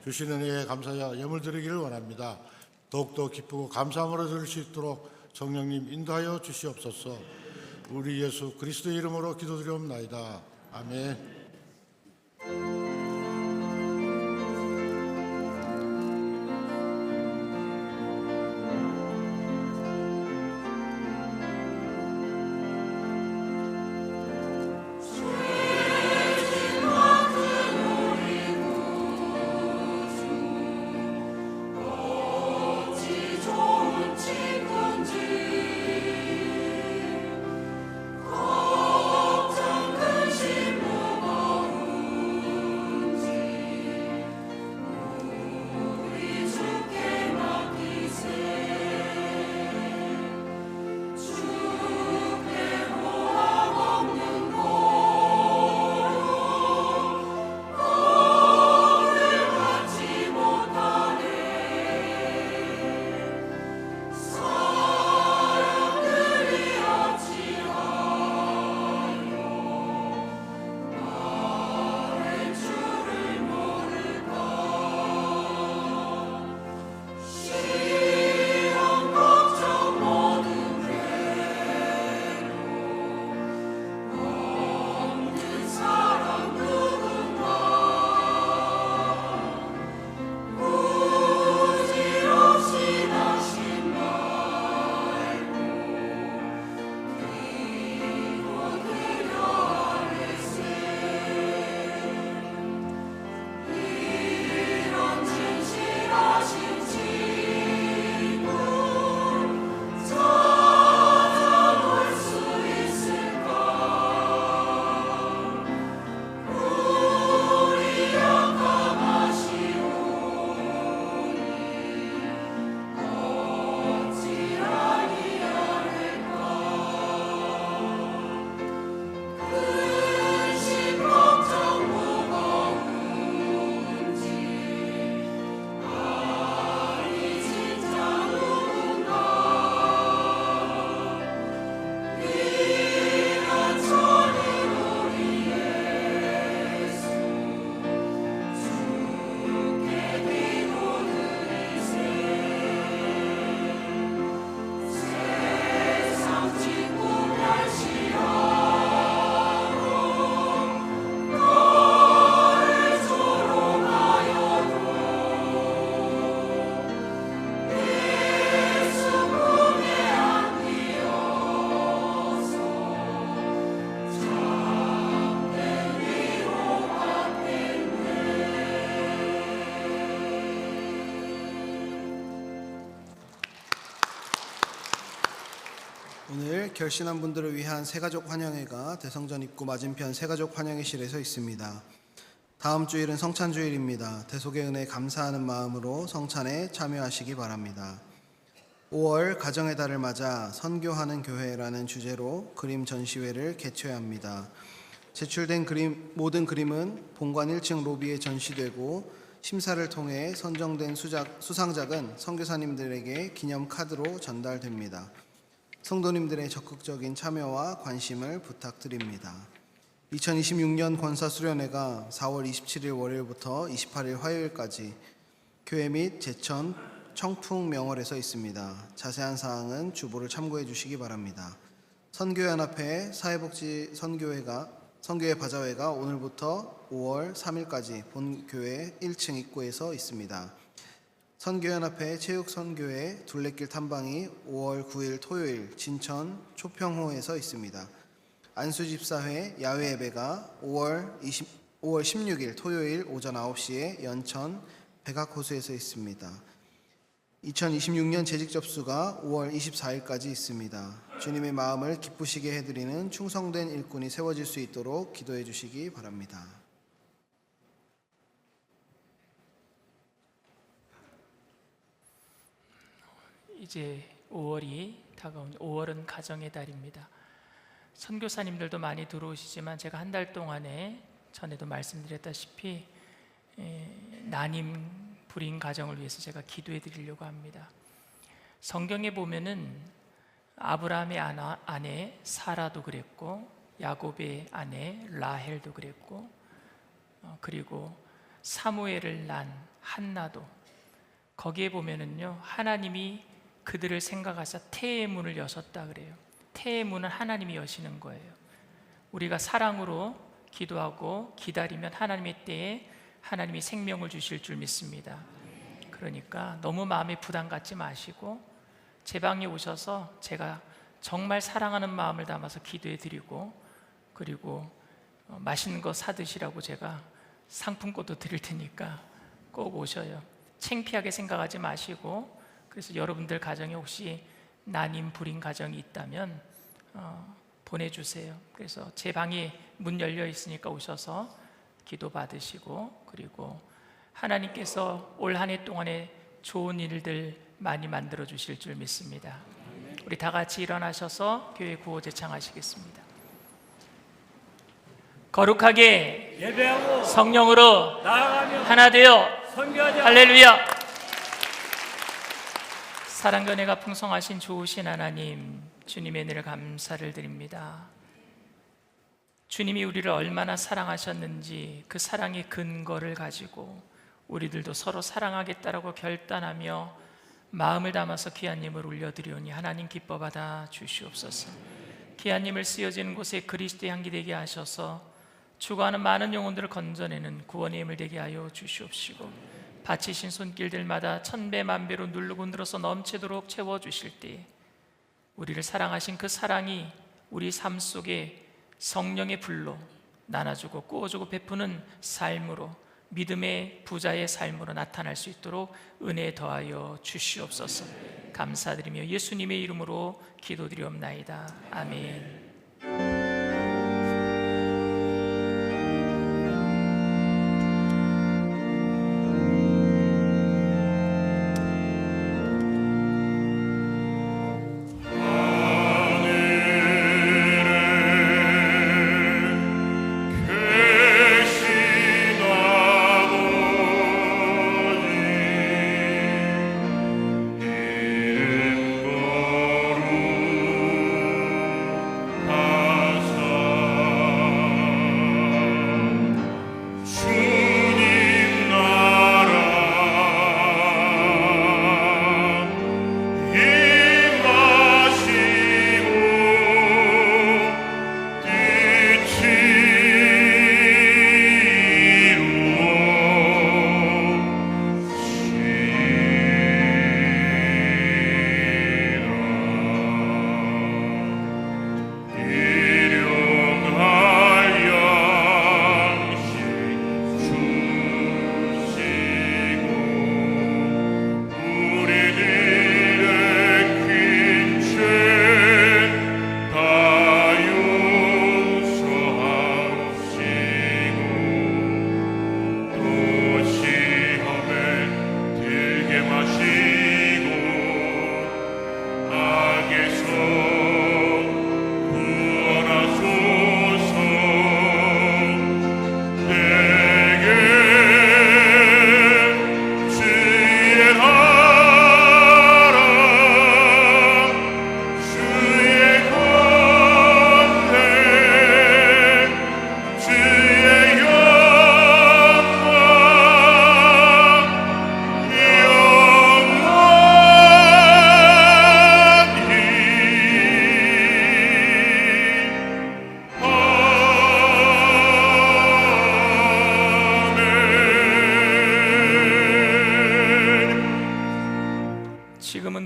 주신 은혜에 감사하여 예물 드리기를 원합니다. 더욱더 기쁘고 감사함으로 드릴 수 있도록 성령님 인도하여 주시옵소서. 우리 예수 그리스도의 이름으로 기도드리옵나이다. 아멘. 걱정 근심 무거워 오늘 결신한 분들을 위한 새가족 환영회가 대성전 입구 맞은편 새가족 환영회실에서 있습니다. 다음 주일은 성찬주일입니다. 대속의 은혜 감사하는 마음으로 성찬에 참여하시기 바랍니다. 5월 가정의 달을 맞아 선교하는 교회라는 주제로 그림 전시회를 개최해야 합니다. 제출된 모든 그림은 본관 1층 로비에 전시되고 심사를 통해 선정된 수상작은 선교사님들에게 기념 카드로 전달됩니다. 성도님들의 적극적인 참여와 관심을 부탁드립니다. 2026년 권사수련회가 4월 27일 월요일부터 28일 화요일까지 교회 및 제천 청풍명월에서 있습니다. 자세한 사항은 주보를 참고해 주시기 바랍니다. 선교연합회 사회복지 선교회 바자회가 오늘부터 5월 3일까지 본교회 1층 입구에서 있습니다. 선교연합회 체육선교회 둘레길 탐방이 5월 9일 토요일 진천 초평호에서 있습니다. 안수집사회 야외 예배가 5월 16일 토요일 오전 9시에 연천 백악호수에서 있습니다. 2026년 재직 접수가 5월 24일까지 있습니다. 주님의 마음을 기쁘시게 해드리는 충성된 일꾼이 세워질 수 있도록 기도해 주시기 바랍니다. 이제 5월이 다가온 5월은 가정의 달입니다. 선교사님들도 많이 들어오시지만 제가 한 달 동안에 전에도 말씀드렸다시피 난임 불임 가정을 위해서 제가 기도해 드리려고 합니다. 성경에 보면은 아브라함의 아내 사라도 그랬고 야곱의 아내 라헬도 그랬고 그리고 사무엘을 낳은 한나도 거기에 보면은요 하나님이 그들을 생각하사 태의 문을 여셨다 그래요. 태의 문은 하나님이 여시는 거예요. 우리가 사랑으로 기도하고 기다리면 하나님의 때에 하나님이 생명을 주실 줄 믿습니다. 그러니까 너무 마음에 부담 갖지 마시고 제 방에 오셔서 제가 정말 사랑하는 마음을 담아서 기도해 드리고 그리고 맛있는 거 사드시라고 제가 상품권도 드릴 테니까 꼭 오셔요. 창피하게 생각하지 마시고 그래서 여러분들 가정에 혹시 난임 불임 가정이 있다면 보내주세요. 그래서 제 방에 문 열려 있으니까 오셔서 기도 받으시고 그리고 하나님께서 올 한 해 동안에 좋은 일들 많이 만들어 주실 줄 믿습니다. 우리 다 같이 일어나셔서 교회 구호 제창하시겠습니다. 거룩하게 예배하고 성령으로 나아가며 하나 되어 선교하자. 할렐루야. 사랑과 은혜가 풍성하신 좋으신 하나님, 주님의 은혜를 감사를 드립니다. 주님이 우리를 얼마나 사랑하셨는지 그 사랑의 근거를 가지고 우리들도 서로 사랑하겠다라고 결단하며 마음을 담아서 귀한님을 올려드리오니 하나님 기뻐 받아 주시옵소서. 귀한님을 쓰여지는 곳에 그리스도의 향기 되게 하셔서 죽어가는 많은 영혼들을 건져내는 구원의 힘을 되게 하여 주시옵시고 바치신 손길들마다 천배 만배로 누르고 늘어서 넘치도록 채워주실 때 우리를 사랑하신 그 사랑이 우리 삶 속에 성령의 불로 나눠주고 꾸어주고 베푸는 삶으로 믿음의 부자의 삶으로 나타날 수 있도록 은혜 더하여 주시옵소서. 감사드리며 예수님의 이름으로 기도드리옵나이다. 아멘. 아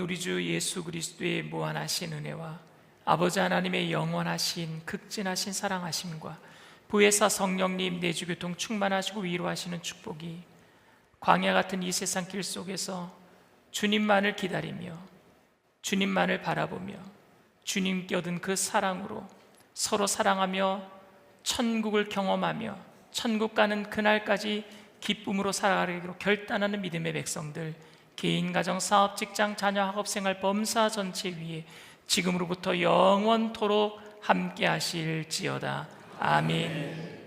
우리 주 예수 그리스도의 무한하신 은혜와 아버지 하나님의 영원하신 극진하신 사랑하심과 부회사 성령님 내주교통 충만하시고 위로하시는 축복이 광야 같은 이 세상 길 속에서 주님만을 기다리며 주님만을 바라보며 주님께 얻은 그 사랑으로 서로 사랑하며 천국을 경험하며 천국 가는 그날까지 기쁨으로 살아가기로 결단하는 믿음의 백성들, 개인, 가정, 사업, 직장, 자녀, 학업생활, 범사 전체 위에 지금으로부터 영원토록 함께 하실지어다. 아멘.